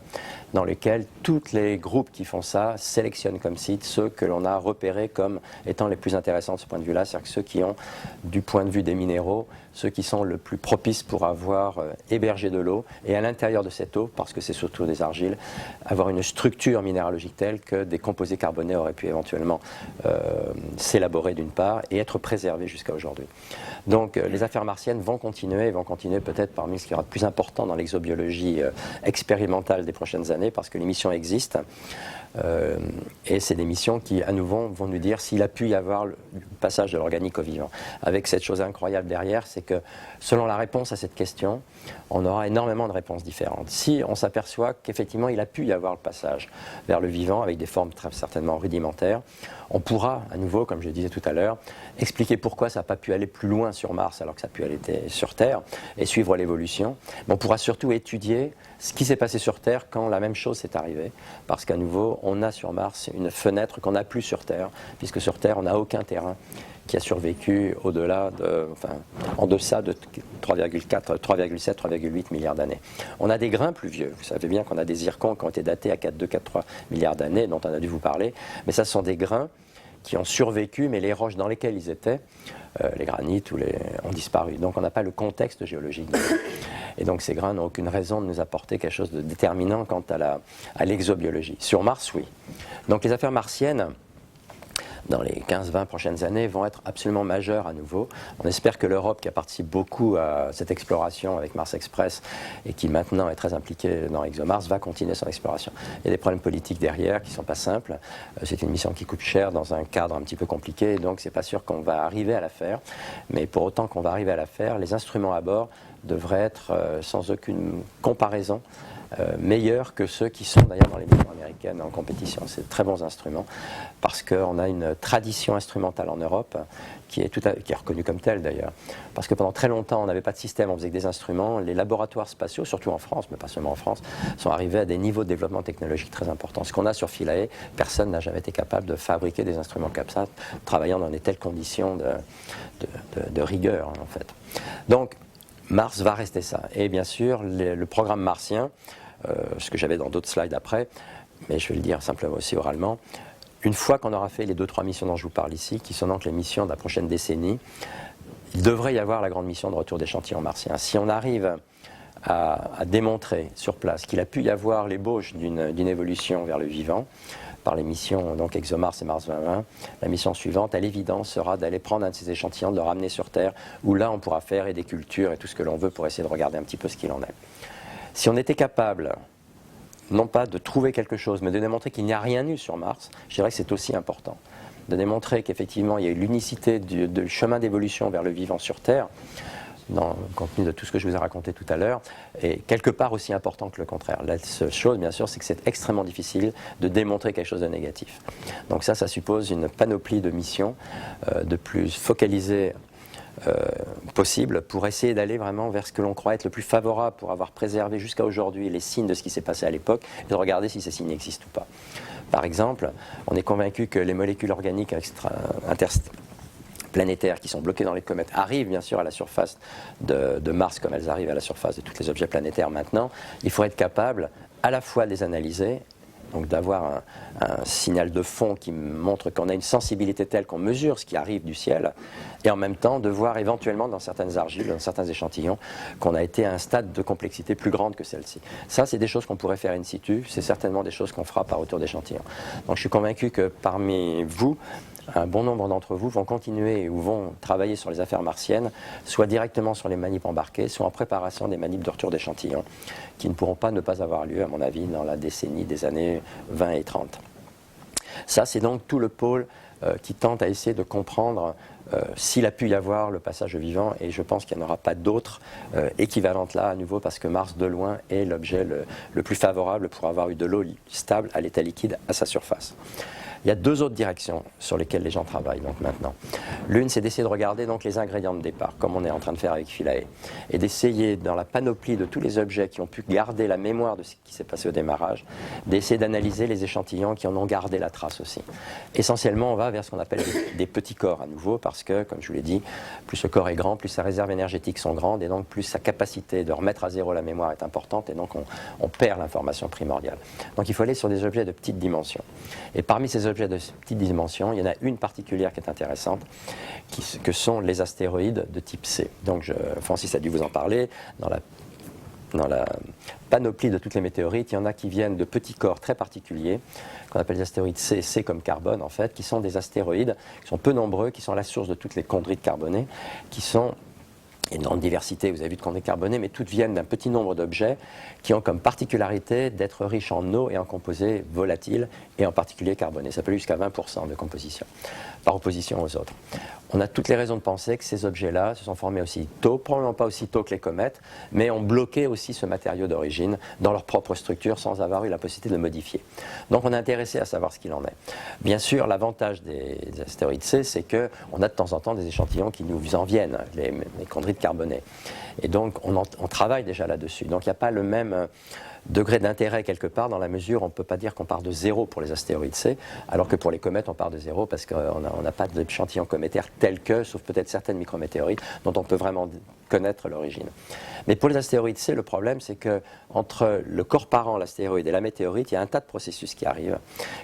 Speaker 1: dans lesquels tous les groupes qui font ça sélectionnent comme sites ceux que l'on a repérés comme étant les plus intéressants de ce point de vue-là, c'est-à-dire que ceux qui ont, du point de vue des minéraux, ceux qui sont le plus propices pour avoir hébergé de l'eau, et à l'intérieur de cette eau, parce que c'est surtout des argiles, avoir une structure minéralogique telle que des composés carbonés auraient pu éventuellement s'élaborer d'une part et être préservés jusqu'à aujourd'hui. Donc les affaires martiennes vont continuer peut-être parmi ce qui aura de plus important dans l'exobiologie expérimentale des prochaines années, parce que les missions existent. Et c'est des missions qui, à nouveau, vont nous dire s'il a pu y avoir le passage de l'organique au vivant. Avec cette chose incroyable derrière, c'est que selon la réponse à cette question, on aura énormément de réponses différentes. Si on s'aperçoit qu'effectivement il a pu y avoir le passage vers le vivant avec des formes très certainement rudimentaires, on pourra, à nouveau, comme je le disais tout à l'heure, expliquer pourquoi ça n'a pas pu aller plus loin sur Mars alors que ça a pu aller sur Terre et suivre l'évolution. Mais on pourra surtout étudier ce qui s'est passé sur Terre quand la même chose s'est arrivée, parce qu'à nouveau, on a sur Mars une fenêtre qu'on n'a plus sur Terre, puisque sur Terre, on n'a aucun terrain qui a survécu en deçà de 3,4, 3,7, 3,8 milliards d'années. On a des grains plus vieux. Vous savez bien qu'on a des zircons qui ont été datés à 4,2, 4,3 milliards d'années, dont on a dû vous parler. Mais ça, ce sont des grains qui ont survécu, mais les roches dans lesquelles ils étaient, les granites ont disparu. Donc on n'a pas le contexte géologique. Et donc ces grains n'ont aucune raison de nous apporter quelque chose de déterminant quant à l'exobiologie. Sur Mars, oui. Donc les affaires martiennes, dans les 15-20 prochaines années, vont être absolument majeures à nouveau. On espère que l'Europe, qui a participé beaucoup à cette exploration avec Mars Express et qui maintenant est très impliquée dans ExoMars, va continuer son exploration. Il y a des problèmes politiques derrière qui ne sont pas simples. C'est une mission qui coûte cher dans un cadre un petit peu compliqué, donc c'est pas sûr qu'on va arriver à la faire. Mais pour autant qu'on va arriver à la faire, les instruments à bord devraient être sans aucune comparaison meilleurs que ceux qui sont d'ailleurs dans les missions américaines en compétition. C'est de très bons instruments parce qu'on a une tradition instrumentale en Europe qui est reconnue comme telle d'ailleurs. Parce que pendant très longtemps, on n'avait pas de système, on faisait que des instruments. Les laboratoires spatiaux, surtout en France, mais pas seulement en France, sont arrivés à des niveaux de développement technologique très importants. Ce qu'on a sur Philae, personne n'a jamais été capable de fabriquer des instruments comme ça, travaillant dans des telles conditions de rigueur en fait. Donc, Mars va rester ça. Et bien sûr, le programme martien, ce que j'avais dans d'autres slides après, mais je vais le dire simplement aussi oralement, une fois qu'on aura fait les 2-3 missions dont je vous parle ici, qui sont donc les missions de la prochaine décennie, il devrait y avoir la grande mission de retour d'échantillons martiens. Si on arrive à démontrer sur place qu'il a pu y avoir l'ébauche d'une évolution vers le vivant, par les missions donc ExoMars et Mars 2020, la mission suivante, à l'évidence, sera d'aller prendre un de ces échantillons, de le ramener sur Terre, où là on pourra faire des cultures et tout ce que l'on veut pour essayer de regarder un petit peu ce qu'il en est. Si on était capable, non pas de trouver quelque chose, mais de démontrer qu'il n'y a rien eu sur Mars, je dirais que c'est aussi important. De démontrer qu'effectivement il y a eu l'unicité du chemin d'évolution vers le vivant sur Terre, compte tenu de tout ce que je vous ai raconté tout à l'heure, est quelque part aussi important que le contraire. La seule chose, bien sûr, c'est que c'est extrêmement difficile de démontrer quelque chose de négatif. Donc ça suppose une panoplie de missions de plus focalisées possible pour essayer d'aller vraiment vers ce que l'on croit être le plus favorable pour avoir préservé jusqu'à aujourd'hui les signes de ce qui s'est passé à l'époque et de regarder si ces signes existent ou pas. Par exemple, on est convaincu que les molécules organiques interplanétaires qui sont bloquées dans les comètes arrivent bien sûr à la surface de Mars comme elles arrivent à la surface de tous les objets planétaires maintenant. Il faut être capable à la fois de les analyser, donc d'avoir un signal de fond qui montre qu'on a une sensibilité telle qu'on mesure ce qui arrive du ciel, et en même temps de voir éventuellement dans certaines argiles, dans certains échantillons, qu'on a été à un stade de complexité plus grande que celle-ci. Ça, c'est des choses qu'on pourrait faire in situ, c'est certainement des choses qu'on fera par retour d'échantillons. Donc je suis convaincu que parmi vous, un bon nombre d'entre vous vont continuer ou vont travailler sur les affaires martiennes, soit directement sur les manips embarquées, soit en préparation des manips de retour d'échantillons, qui ne pourront pas ne pas avoir lieu, à mon avis, dans la décennie des années 20 et 30. Ça, c'est donc tout le pôle qui tente à essayer de comprendre s'il a pu y avoir le passage au vivant, et je pense qu'il n'y en aura pas d'autres équivalentes là, à nouveau, parce que Mars, de loin, est l'objet le plus favorable pour avoir eu de l'eau stable à l'état liquide à sa surface. Il y a deux autres directions sur lesquelles les gens travaillent donc maintenant. L'une, c'est d'essayer de regarder donc les ingrédients de départ, comme on est en train de faire avec Philae, et d'essayer, dans la panoplie de tous les objets qui ont pu garder la mémoire de ce qui s'est passé au démarrage, d'essayer d'analyser les échantillons qui en ont gardé la trace aussi. Essentiellement, on va vers ce qu'on appelle des petits corps à nouveau, parce que, comme je vous l'ai dit, plus le corps est grand, plus sa réserve énergétique sont grandes, et donc plus sa capacité de remettre à zéro la mémoire est importante, et donc on perd l'information primordiale. Donc il faut aller sur des objets de petite dimension. Et parmi ces objets de petite dimension, il y en a une particulière qui est intéressante, que sont les astéroïdes de type C. Donc Francis a dû vous en parler. Dans la panoplie de toutes les météorites, il y en a qui viennent de petits corps très particuliers, qu'on appelle les astéroïdes C, C comme carbone en fait, qui sont des astéroïdes qui sont peu nombreux, qui sont la source de toutes les chondrites carbonées, qui sont une grande diversité, vous avez vu, de chondrites carbonées, mais toutes viennent d'un petit nombre d'objets qui ont comme particularité d'être riches en eau et en composés volatiles, et en particulier carbonés. Ça peut aller jusqu'à 20% de composition, par opposition aux autres. On a toutes les raisons de penser que ces objets-là se sont formés aussi tôt, probablement pas aussi tôt que les comètes, mais ont bloqué aussi ce matériau d'origine dans leur propre structure sans avoir eu la possibilité de le modifier. Donc on est intéressé à savoir ce qu'il en est. Bien sûr, l'avantage des astéroïdes C, c'est qu'on a de temps en temps des échantillons qui nous en viennent, les chondrites carbonées. Et donc on travaille déjà là-dessus. Donc il n'y a pas le même degré d'intérêt quelque part, dans la mesure où on ne peut pas dire qu'on part de zéro pour les astéroïdes C, alors que pour les comètes, on part de zéro parce qu'on n'a pas d'échantillon cométaire tel que, sauf peut-être certaines micrométéorites, dont on peut vraiment connaître l'origine. Mais pour les astéroïdes C, le problème, c'est qu'entre le corps parent, l'astéroïde, et la météorite, il y a un tas de processus qui arrivent,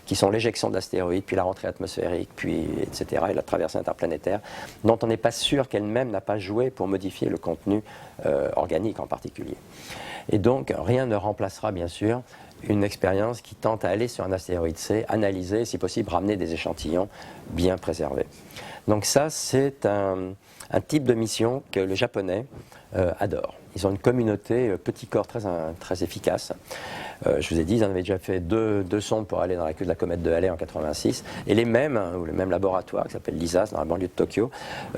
Speaker 1: qui sont l'éjection d'astéroïdes, puis la rentrée atmosphérique, puis etc., et la traversée interplanétaire, dont on n'est pas sûr qu'elle-même n'a pas joué pour modifier le contenu organique en particulier. Et donc, rien ne remplacera, bien sûr, une expérience qui tente à aller sur un astéroïde C, analyser, si possible, ramener des échantillons bien préservés. Donc ça, c'est un type de mission que les Japonais adorent. Ils ont une communauté petit corps très efficace. Je vous ai dit, ils en avaient déjà fait deux sondes pour aller dans la queue de la comète de Halley en 86. Et les mêmes, ou le même laboratoire qui s'appelle l'ISAS, dans la banlieue de Tokyo,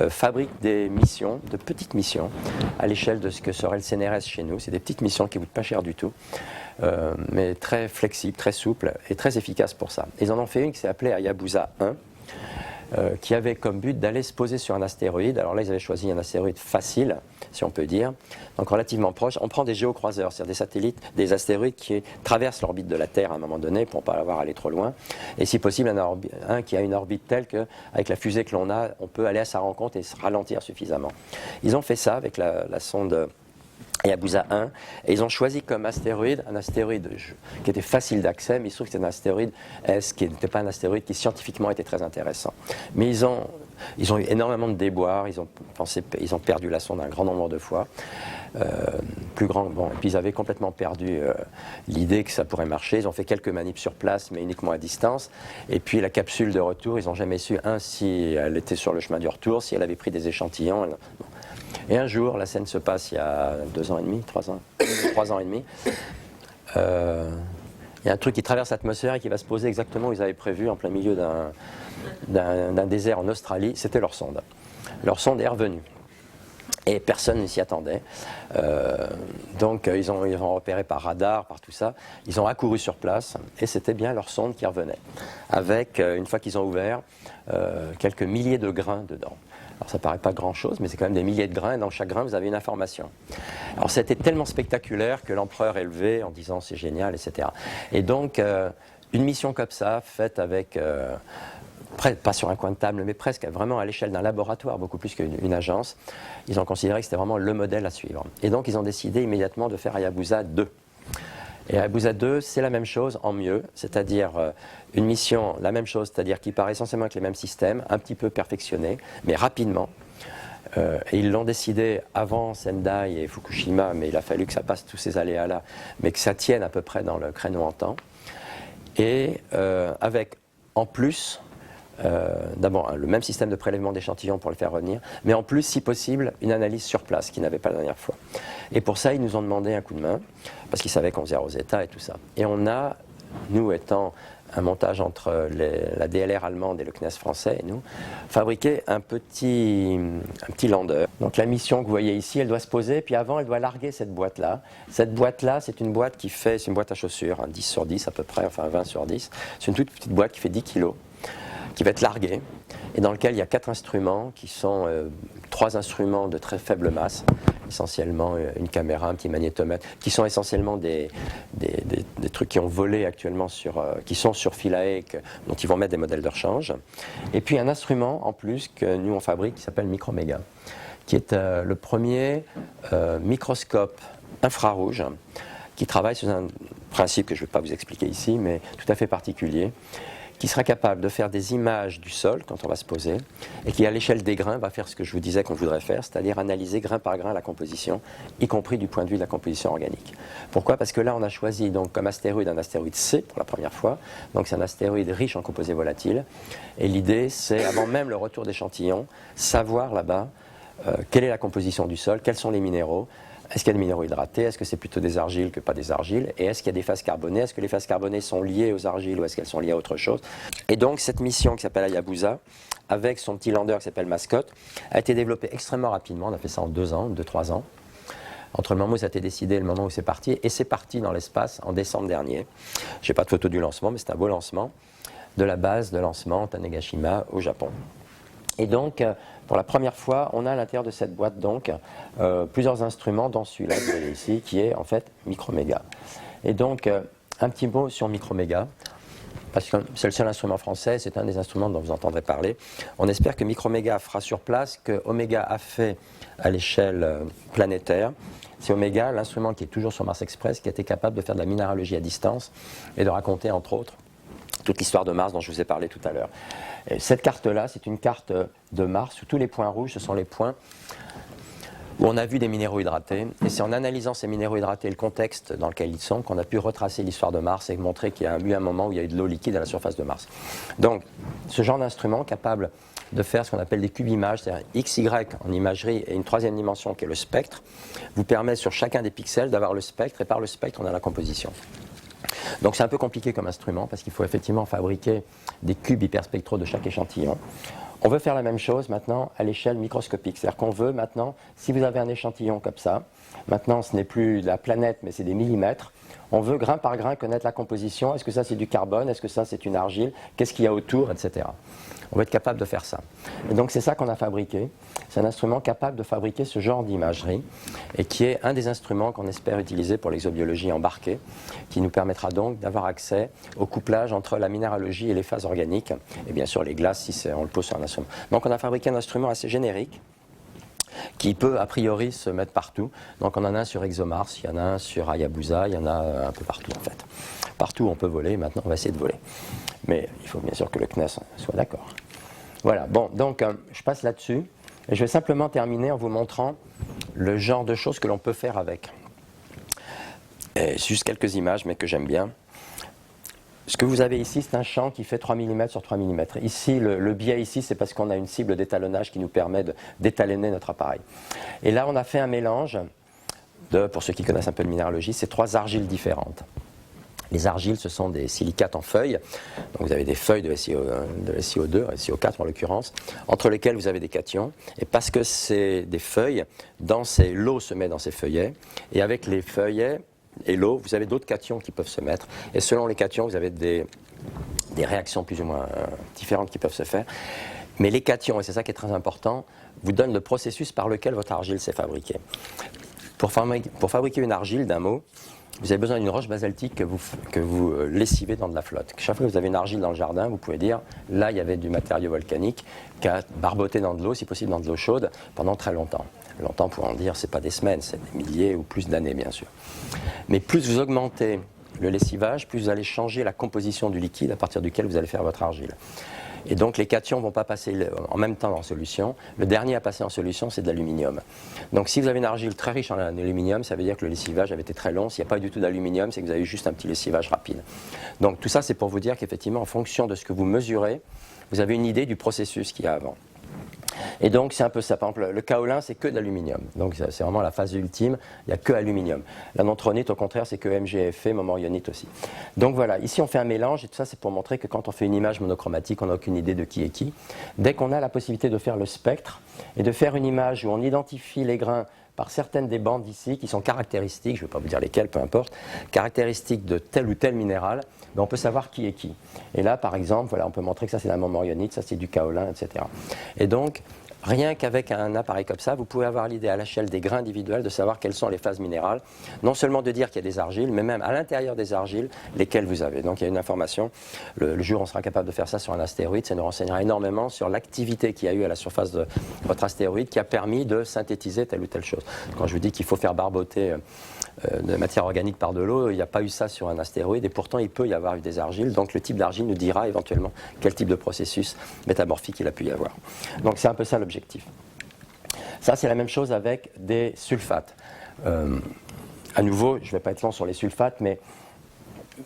Speaker 1: fabriquent des missions, de petites missions, à l'échelle de ce que serait le CNRS chez nous. C'est des petites missions qui ne coûtent pas cher du tout, mais très flexibles, très souples et très efficaces pour ça. Ils en ont fait une qui s'est appelée Hayabusa 1. Qui avait comme but d'aller se poser sur un astéroïde. Alors là, ils avaient choisi un astéroïde facile, si on peut dire, donc relativement proche. On prend des géocroiseurs, c'est-à-dire des satellites, des astéroïdes qui traversent l'orbite de la Terre à un moment donné pour ne pas avoir à aller trop loin. Et si possible, un qui a une orbite telle qu'avec la fusée que l'on a, on peut aller à sa rencontre et se ralentir suffisamment. Ils ont fait ça avec la sonde Hayabusa 1, et ils ont choisi comme astéroïde un astéroïde qui était facile d'accès, mais il se trouve que c'était un astéroïde S, qui n'était pas un astéroïde qui scientifiquement était très intéressant. Mais ils ont eu énormément de déboires, ils ont perdu la sonde un grand nombre de fois, plus grand, bon, et puis ils avaient complètement perdu l'idée que ça pourrait marcher. Ils ont fait quelques manips sur place, mais uniquement à distance, et puis la capsule de retour, ils n'ont jamais su, si elle était sur le chemin du retour, si elle avait pris des échantillons. Et un jour, la scène se passe il y a 3 ans et demi, il y a un truc qui traverse l'atmosphère et qui va se poser exactement où ils avaient prévu, en plein milieu d'un désert en Australie. C'était leur sonde. Leur sonde est revenue. Et personne ne s'y attendait. Donc ils ont repéré par radar, par tout ça. Ils ont accouru sur place et c'était bien leur sonde qui revenait. Avec, une fois qu'ils ont ouvert, quelques milliers de grains dedans. Alors ça ne paraît pas grand-chose, mais c'est quand même des milliers de grains, et dans chaque grain, vous avez une information. Alors c'était tellement spectaculaire que l'empereur est levé en disant c'est génial, etc. Et donc, une mission comme ça, faite avec, pas sur un coin de table, mais presque vraiment à l'échelle d'un laboratoire, beaucoup plus qu'une agence, ils ont considéré que c'était vraiment le modèle à suivre. Et donc ils ont décidé immédiatement de faire Hayabusa 2. Et Hayabusa 2, c'est la même chose en mieux, c'est-à-dire une mission, la même chose, c'est-à-dire qui part essentiellement avec les mêmes systèmes, un petit peu perfectionnés, mais rapidement. Et ils l'ont décidé avant Sendai et Fukushima, mais il a fallu que ça passe tous ces aléas-là, mais que ça tienne à peu près dans le créneau en temps. Et avec, en plus, d'abord le même système de prélèvement d'échantillons pour le faire revenir, mais en plus, si possible, une analyse sur place, qu'ils n'avaient pas la dernière fois. Et pour ça, ils nous ont demandé un coup de main, parce qu'ils savaient qu'on faisait Rosetta et tout ça. Et on a, nous étant un montage entre la DLR allemande et le CNES français et nous, fabriqué un petit lander. Donc la mission que vous voyez ici, elle doit se poser, puis avant, elle doit larguer cette boîte-là. Cette boîte-là, c'est une boîte c'est une boîte à chaussures, 10 sur 10 à peu près, enfin 20 sur 10. C'est une toute petite boîte qui fait 10 kilos, qui va être larguée, et dans lequel il y a 4 instruments qui sont 3 instruments de très faible masse, essentiellement une caméra, un petit magnétomètre, qui sont essentiellement des trucs qui ont volé actuellement qui sont sur Philae, dont ils vont mettre des modèles de rechange. Et puis un instrument en plus que nous on fabrique qui s'appelle Microméga, qui est le premier microscope infrarouge qui travaille sur un principe que je ne vais pas vous expliquer ici, mais tout à fait particulier, qui sera capable de faire des images du sol quand on va se poser, et qui à l'échelle des grains va faire ce que je vous disais qu'on voudrait faire, c'est-à-dire analyser grain par grain la composition, y compris du point de vue de la composition organique. Pourquoi ? Parce que là on a choisi donc comme astéroïde un astéroïde C pour la première fois, donc c'est un astéroïde riche en composés volatiles, et l'idée c'est, avant même le retour d'échantillons, savoir là-bas quelle est la composition du sol, quels sont les minéraux, est-ce qu'il y a des minéraux hydratés, est-ce que c'est plutôt des argiles que pas des argiles, et est-ce qu'il y a des phases carbonées, est-ce que les phases carbonées sont liées aux argiles ou est-ce qu'elles sont liées à autre chose. Et donc cette mission qui s'appelle Hayabusa, avec son petit lander qui s'appelle Mascot, a été développée extrêmement rapidement, on a fait ça en 2-3 ans, entre le moment où ça a été décidé et le moment où c'est parti, et c'est parti dans l'espace en décembre dernier. Je n'ai pas de photo du lancement, mais c'est un beau lancement, de la base de lancement Tanegashima au Japon. Et donc, pour la première fois, on a à l'intérieur de cette boîte donc plusieurs instruments, dont celui-là que vous voyez ici, qui est en fait Microméga. Et donc, un petit mot sur Microméga, parce que c'est le seul instrument français, c'est un des instruments dont vous entendrez parler. On espère que Microméga fera sur place que Omega a fait à l'échelle planétaire. C'est Omega, l'instrument qui est toujours sur Mars Express, qui a été capable de faire de la minéralogie à distance et de raconter, entre autres, toute l'histoire de Mars dont je vous ai parlé tout à l'heure. Cette carte-là, c'est une carte de Mars où tous les points rouges, ce sont les points où on a vu des minéraux hydratés. Et c'est en analysant ces minéraux hydratés et le contexte dans lequel ils sont qu'on a pu retracer l'histoire de Mars et montrer qu'il y a eu un moment où il y a eu de l'eau liquide à la surface de Mars. Donc, ce genre d'instrument capable de faire ce qu'on appelle des cubes images, c'est-à-dire XY en imagerie et une troisième dimension qui est le spectre, vous permet sur chacun des pixels d'avoir le spectre, et par le spectre, on a la composition. Donc c'est un peu compliqué comme instrument parce qu'il faut effectivement fabriquer des cubes hyperspectraux de chaque échantillon. On veut faire la même chose maintenant à l'échelle microscopique. C'est-à-dire qu'on veut maintenant, si vous avez un échantillon comme ça, maintenant ce n'est plus la planète mais c'est des millimètres, on veut grain par grain connaître la composition. Est-ce que ça c'est du carbone? Est-ce que ça c'est une argile? Qu'est-ce qu'il y a autour? Etc. On va être capable de faire ça. Et donc c'est ça qu'on a fabriqué. C'est un instrument capable de fabriquer ce genre d'imagerie et qui est un des instruments qu'on espère utiliser pour l'exobiologie embarquée, qui nous permettra donc d'avoir accès au couplage entre la minéralogie et les phases organiques, et bien sûr les glaces si on le pose sur un instrument. Donc on a fabriqué un instrument assez générique qui peut a priori se mettre partout. Donc on en a un sur ExoMars, il y en a un sur Hayabusa, il y en a un peu partout en fait. Partout on peut voler, maintenant on va essayer de voler. Mais il faut bien sûr que le CNES soit d'accord. Voilà, bon, donc je passe là-dessus. Et je vais simplement terminer en vous montrant le genre de choses que l'on peut faire avec. Et juste quelques images, mais que j'aime bien. Ce que vous avez ici, c'est un champ qui fait 3 mm sur 3 mm. Ici, le biais ici, c'est parce qu'on a une cible d'étalonnage qui nous permet d'étalonner notre appareil. Et là, on a fait un mélange de, pour ceux qui connaissent un peu de minéralogie, c'est 3 argiles différentes. Les argiles, ce sont des silicates en feuilles. Donc vous avez des feuilles de SiO2, SiO4 en l'occurrence, entre lesquelles vous avez des cations. Et parce que c'est des feuilles, l'eau se met dans ces feuillets. Et avec les feuillets et l'eau, vous avez d'autres cations qui peuvent se mettre. Et selon les cations, vous avez des réactions plus ou moins différentes qui peuvent se faire. Mais les cations, et c'est ça qui est très important, vous donnent le processus par lequel votre argile s'est fabriquée. Pour fabriquer une argile, d'un mot, vous avez besoin d'une roche basaltique que vous lessivez dans de la flotte. Chaque fois que vous avez une argile dans le jardin, vous pouvez dire, là il y avait du matériau volcanique qui a barboté dans de l'eau, si possible dans de l'eau chaude, pendant très longtemps. Longtemps pour en dire, c'est pas des semaines, c'est des milliers ou plus d'années bien sûr. Mais plus vous augmentez le lessivage, plus vous allez changer la composition du liquide à partir duquel vous allez faire votre argile. Et donc les cations ne vont pas passer en même temps en solution. Le dernier à passer en solution, c'est de l'aluminium. Donc si vous avez une argile très riche en aluminium, ça veut dire que le lessivage avait été très long. S'il n'y a pas du tout d'aluminium, c'est que vous avez juste un petit lessivage rapide. Donc tout ça, c'est pour vous dire qu'effectivement, en fonction de ce que vous mesurez, vous avez une idée du processus qu'il y a avant. Et donc c'est un peu ça. Par exemple, le kaolin, c'est que d'aluminium. Donc c'est vraiment la phase ultime, il n'y a que aluminium. La nontronite, au contraire, c'est que MgFe, moment ionite aussi. Donc voilà, ici on fait un mélange, et tout ça c'est pour montrer que quand on fait une image monochromatique, on n'a aucune idée de qui est qui. Dès qu'on a la possibilité de faire le spectre, et de faire une image où on identifie les grains par certaines des bandes ici qui sont caractéristiques, je ne vais pas vous dire lesquelles, peu importe, caractéristiques de tel ou tel minéral, mais on peut savoir qui est qui. Et là, par exemple, voilà, on peut montrer que ça c'est la momorionite, ça c'est du kaolin, etc. Et donc, rien qu'avec un appareil comme ça, vous pouvez avoir l'idée à l'échelle des grains individuels de savoir quelles sont les phases minérales, non seulement de dire qu'il y a des argiles, mais même à l'intérieur des argiles, lesquelles vous avez. Donc il y a une information, le jour où on sera capable de faire ça sur un astéroïde, ça nous renseignera énormément sur l'activité qu'il y a eu à la surface de votre astéroïde qui a permis de synthétiser telle ou telle chose. Quand je vous dis qu'il faut faire barboter de matière organique par de l'eau, il n'y a pas eu ça sur un astéroïde, et pourtant il peut y avoir eu des argiles, donc le type d'argile nous dira éventuellement quel type de processus métamorphique il a pu y avoir. Donc c'est un peu ça l'objectif. Ça c'est la même chose avec des sulfates. À nouveau, je ne vais pas être long sur les sulfates, mais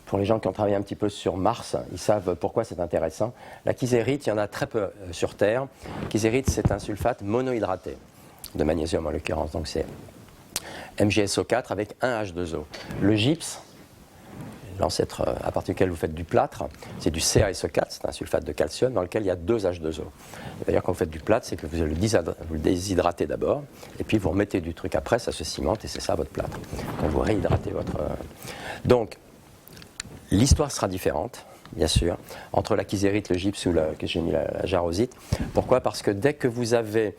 Speaker 1: pour les gens qui ont travaillé un petit peu sur Mars, ils savent pourquoi c'est intéressant. La kysérite, il y en a très peu sur Terre. Kysérite, c'est un sulfate monohydraté, de magnésium en l'occurrence, donc c'est MgSO4 avec un H2O. Le gypse, l'ancêtre à partir duquel vous faites du plâtre, c'est du CaSO4, c'est un sulfate de calcium dans lequel il y a 2 H2O. D'ailleurs, quand vous faites du plâtre, c'est que vous le déshydratez d'abord, et puis vous remettez du truc après, ça se cimente, et c'est ça votre plâtre. Quand vous réhydratez votre... Donc, l'histoire sera différente, bien sûr, entre la kysérite, le gypse ou que j'ai mis la jarosite. Pourquoi ? Parce que dès que vous avez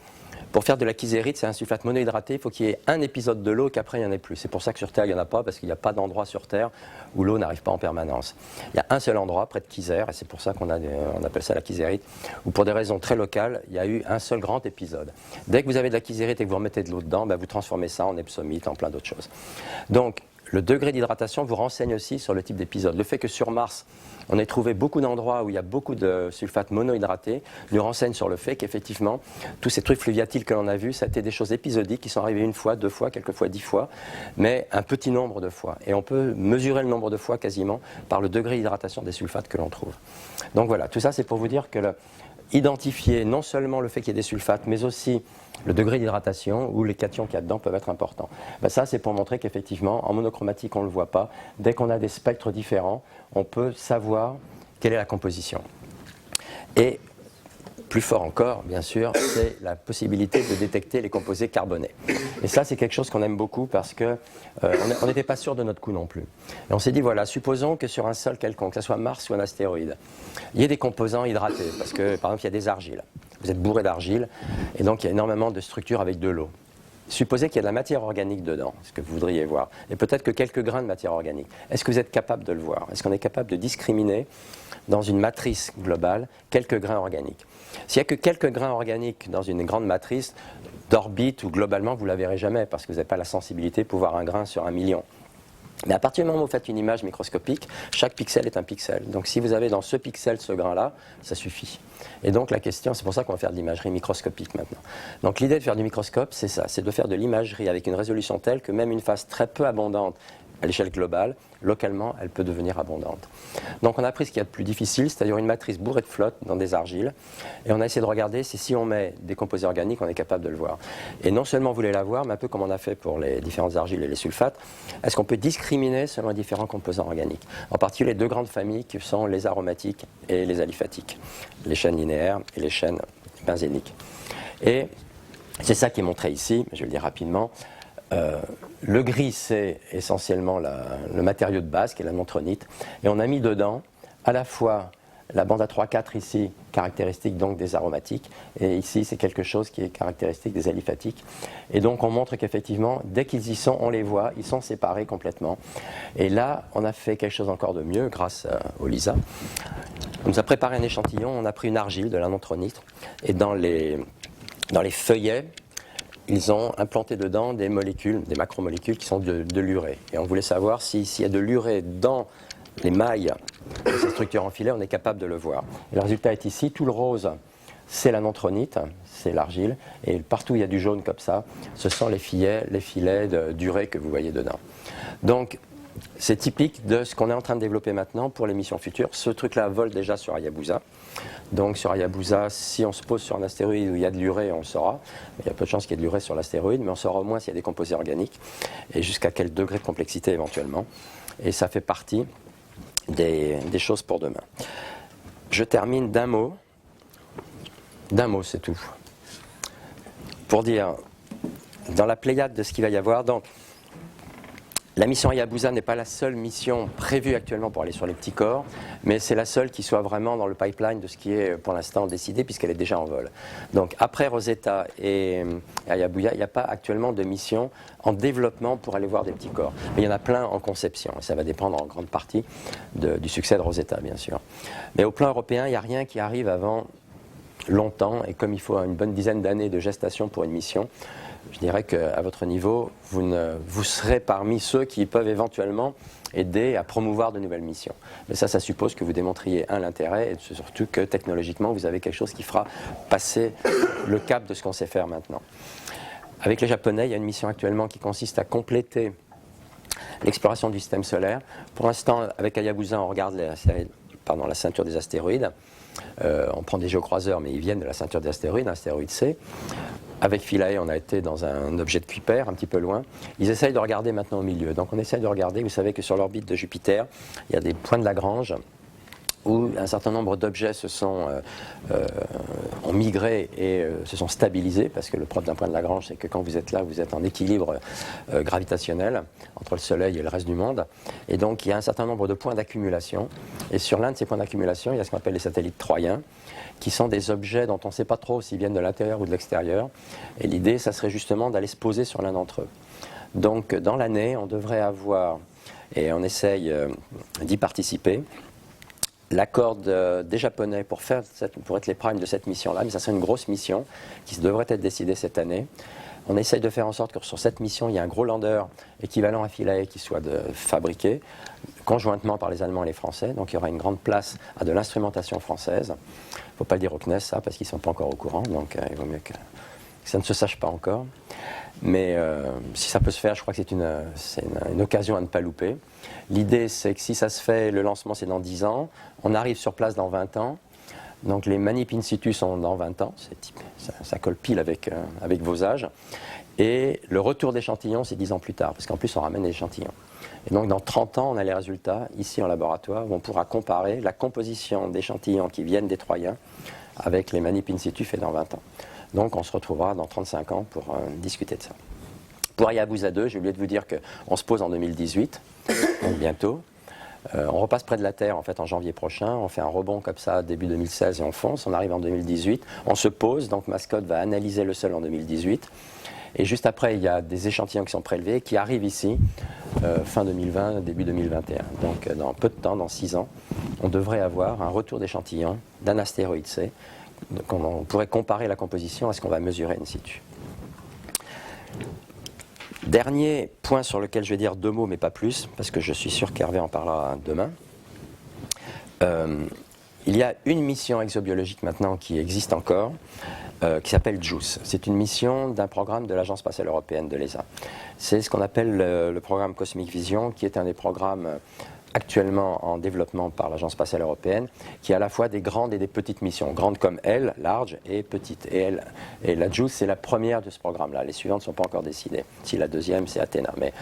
Speaker 1: Pour faire de la kysérite, c'est un sulfate monohydraté, il faut qu'il y ait un épisode de l'eau qu'après il n'y en ait plus. C'est pour ça que sur Terre, il n'y en a pas, parce qu'il n'y a pas d'endroit sur Terre où l'eau n'arrive pas en permanence. Il y a un seul endroit, près de Kyser, et c'est pour ça on appelle ça la kysérite, où pour des raisons très locales, il y a eu un seul grand épisode. Dès que vous avez de la kysérite et que vous remettez de l'eau dedans, vous transformez ça en epsomite, en plein d'autres choses. Donc, le degré d'hydratation vous renseigne aussi sur le type d'épisode. Le fait que sur Mars, on ait trouvé beaucoup d'endroits où il y a beaucoup de sulfates monohydratés nous renseigne sur le fait qu'effectivement, tous ces trucs fluviatiles que l'on a vus, ça a été des choses épisodiques qui sont arrivées une fois, deux fois, quelquefois 10 fois, mais un petit nombre de fois. Et on peut mesurer le nombre de fois quasiment par le degré d'hydratation des sulfates que l'on trouve. Donc voilà, tout ça c'est pour vous dire que identifier non seulement le fait qu'il y ait des sulfates, mais aussi le degré d'hydratation ou les cations qu'il y a dedans peuvent être importants. Ça, c'est pour montrer qu'effectivement, en monochromatique, on ne le voit pas. Dès qu'on a des spectres différents, on peut savoir quelle est la composition. Et plus fort encore, bien sûr, c'est la possibilité de détecter les composés carbonés. Et ça, c'est quelque chose qu'on aime beaucoup parce qu'on n'était pas sûr de notre coup non plus. Et on s'est dit, voilà, supposons que sur un sol quelconque, que ce soit Mars ou un astéroïde, il y ait des composants hydratés, parce que, par exemple, il y a des argiles. Vous êtes bourré d'argile, et donc il y a énormément de structures avec de l'eau. Supposez qu'il y a de la matière organique dedans, ce que vous voudriez voir, et peut-être que quelques grains de matière organique. Est-ce que vous êtes capable de le voir? Est-ce qu'on est capable de discriminer dans une matrice globale quelques grains organiques? S'il n'y a que quelques grains organiques dans une grande matrice d'orbite ou globalement, vous ne la verrez jamais parce que vous n'avez pas la sensibilité pour voir un grain sur 1 million. Mais à partir du moment où vous faites une image microscopique, chaque pixel est un pixel. Donc si vous avez dans ce pixel ce grain-là, ça suffit. Et donc la question, c'est pour ça qu'on va faire de l'imagerie microscopique maintenant. Donc l'idée de faire du microscope, c'est ça, c'est de faire de l'imagerie avec une résolution telle que même une phase très peu abondante à l'échelle globale, localement, elle peut devenir abondante. Donc on a pris ce qu'il y a de plus difficile, c'est-à-dire une matrice bourrée de flotte dans des argiles, et on a essayé de regarder si on met des composés organiques, on est capable de le voir. Et non seulement vous voulez la voir, mais un peu comme on a fait pour les différentes argiles et les sulfates, est-ce qu'on peut discriminer selon les différents composants organiques? En particulier les deux grandes familles qui sont les aromatiques et les aliphatiques, les chaînes linéaires et les chaînes benzéniques. Et c'est ça qui est montré ici, je vais le dire rapidement. Le gris, c'est essentiellement le matériau de base, qui est la nantronite, et on a mis dedans à la fois la bande à 3,4 ici, caractéristique donc des aromatiques, et ici c'est quelque chose qui est caractéristique des aliphatiques. Et donc on montre qu'effectivement, dès qu'ils y sont, on les voit, ils sont séparés complètement. Et là, on a fait quelque chose encore de mieux grâce au LISA. On nous a préparé un échantillon, on a pris une argile de la nantronite, et dans les feuillets, ils ont implanté dedans des molécules, des macromolécules qui sont de l'urée. Et on voulait savoir s'il y a de l'urée dans les mailles de ces structures en filet, on est capable de le voir. Et le résultat est ici, tout le rose, c'est la nantronite, c'est l'argile, et partout où il y a du jaune comme ça, ce sont les filets d'urée que vous voyez dedans. Donc, c'est typique de ce qu'on est en train de développer maintenant pour les missions futures. Ce truc-là vole déjà sur Hayabusa. Donc sur Hayabusa, si on se pose sur un astéroïde où il y a de l'urée, on le saura. Il y a peu de chances qu'il y ait de l'urée sur l'astéroïde, mais on saura au moins s'il y a des composés organiques et jusqu'à quel degré de complexité éventuellement. Et ça fait partie des choses pour demain. Je termine d'un mot. D'un mot, c'est tout. Pour dire, dans la pléiade de ce qu'il va y avoir, donc, la mission Hayabusa n'est pas la seule mission prévue actuellement pour aller sur les petits corps, mais c'est la seule qui soit vraiment dans le pipeline de ce qui est pour l'instant décidé, puisqu'elle est déjà en vol. Donc après Rosetta et Hayabusa, il n'y a pas actuellement de mission en développement pour aller voir des petits corps. Mais il y en a plein en conception, et ça va dépendre en grande partie du succès de Rosetta, bien sûr. Mais au plan européen, il n'y a rien qui arrive avant longtemps, et comme il faut une bonne dizaine d'années de gestation pour une mission, je dirais qu'à votre niveau, vous serez parmi ceux qui peuvent éventuellement aider à promouvoir de nouvelles missions. Mais ça suppose que vous démontriez, l'intérêt, et surtout que technologiquement, vous avez quelque chose qui fera passer le cap de ce qu'on sait faire maintenant. Avec les Japonais, il y a une mission actuellement qui consiste à compléter l'exploration du système solaire. Pour l'instant, avec Hayabusa, on regarde la ceinture des astéroïdes. On prend des géocroiseurs, mais ils viennent de la ceinture des astéroïdes, astéroïde C. Avec Philae, on a été dans un objet de Kuiper, un petit peu loin. Ils essayent de regarder maintenant au milieu. Donc on essaye de regarder, vous savez que sur l'orbite de Jupiter, il y a des points de Lagrange. où un certain nombre d'objets ont migré et se sont stabilisés, parce que le propre d'un point de Lagrange, c'est que quand vous êtes là, vous êtes en équilibre gravitationnel entre le Soleil et le reste du monde. Et donc, il y a un certain nombre de points d'accumulation. Et sur l'un de ces points d'accumulation, il y a ce qu'on appelle les satellites troyens, qui sont des objets dont on ne sait pas trop s'ils viennent de l'intérieur ou de l'extérieur. Et l'idée, ça serait justement d'aller se poser sur l'un d'entre eux. Donc, dans l'année, on devrait avoir, et on essaye d'y participer, l'accord des Japonais pour être les primes de cette mission-là, mais ça serait une grosse mission qui devrait être décidée cette année. On essaye de faire en sorte que sur cette mission, il y ait un gros lander équivalent à Philae qui soit fabriqué conjointement par les Allemands et les Français. Donc il y aura une grande place à de l'instrumentation française. Il ne faut pas le dire au CNES, ça, parce qu'ils ne sont pas encore au courant. Donc il vaut mieux que ça ne se sache pas encore. Mais si ça peut se faire, je crois que c'est une occasion à ne pas louper. L'idée, c'est que si ça se fait, le lancement, c'est dans 10 ans. On arrive sur place dans 20 ans. Donc les manips in situ sont dans 20 ans. Ça colle pile avec vos âges. Et le retour d'échantillons, c'est 10 ans plus tard, parce qu'en plus, on ramène des échantillons. Et donc dans 30 ans, on a les résultats, ici en laboratoire, où on pourra comparer la composition d'échantillons qui viennent des Troyens avec les manips in situ faits dans 20 ans. Donc on se retrouvera dans 35 ans pour discuter de ça. Pour Hayabusa 2, j'ai oublié de vous dire qu'on se pose en 2018, donc bientôt. On repasse près de la Terre en fait en janvier prochain, on fait un rebond comme ça début 2016 et on fonce, on arrive en 2018, on se pose, donc Mascot va analyser le sol en 2018. Et juste après, il y a des échantillons qui sont prélevés, qui arrivent ici, fin 2020, début 2021. Donc dans peu de temps, dans 6 ans, on devrait avoir un retour d'échantillons d'un astéroïde C. Donc on pourrait comparer la composition à ce qu'on va mesurer in situ. Dernier point sur lequel je vais dire 2 mots, mais pas plus, parce que je suis sûr qu'Hervé en parlera demain. Il y a une mission exobiologique maintenant qui existe encore, qui s'appelle JUICE. C'est une mission d'un programme de l'Agence spatiale européenne de l'ESA. C'est ce qu'on appelle le programme Cosmic Vision, qui est un des programmes actuellement en développement par l'Agence spatiale européenne, qui a à la fois des grandes et des petites missions, grandes comme elle, large, et petites. Et la JUICE, c'est la première de ce programme-là. Les suivantes ne sont pas encore décidées. Si la deuxième, c'est Athéna. Mais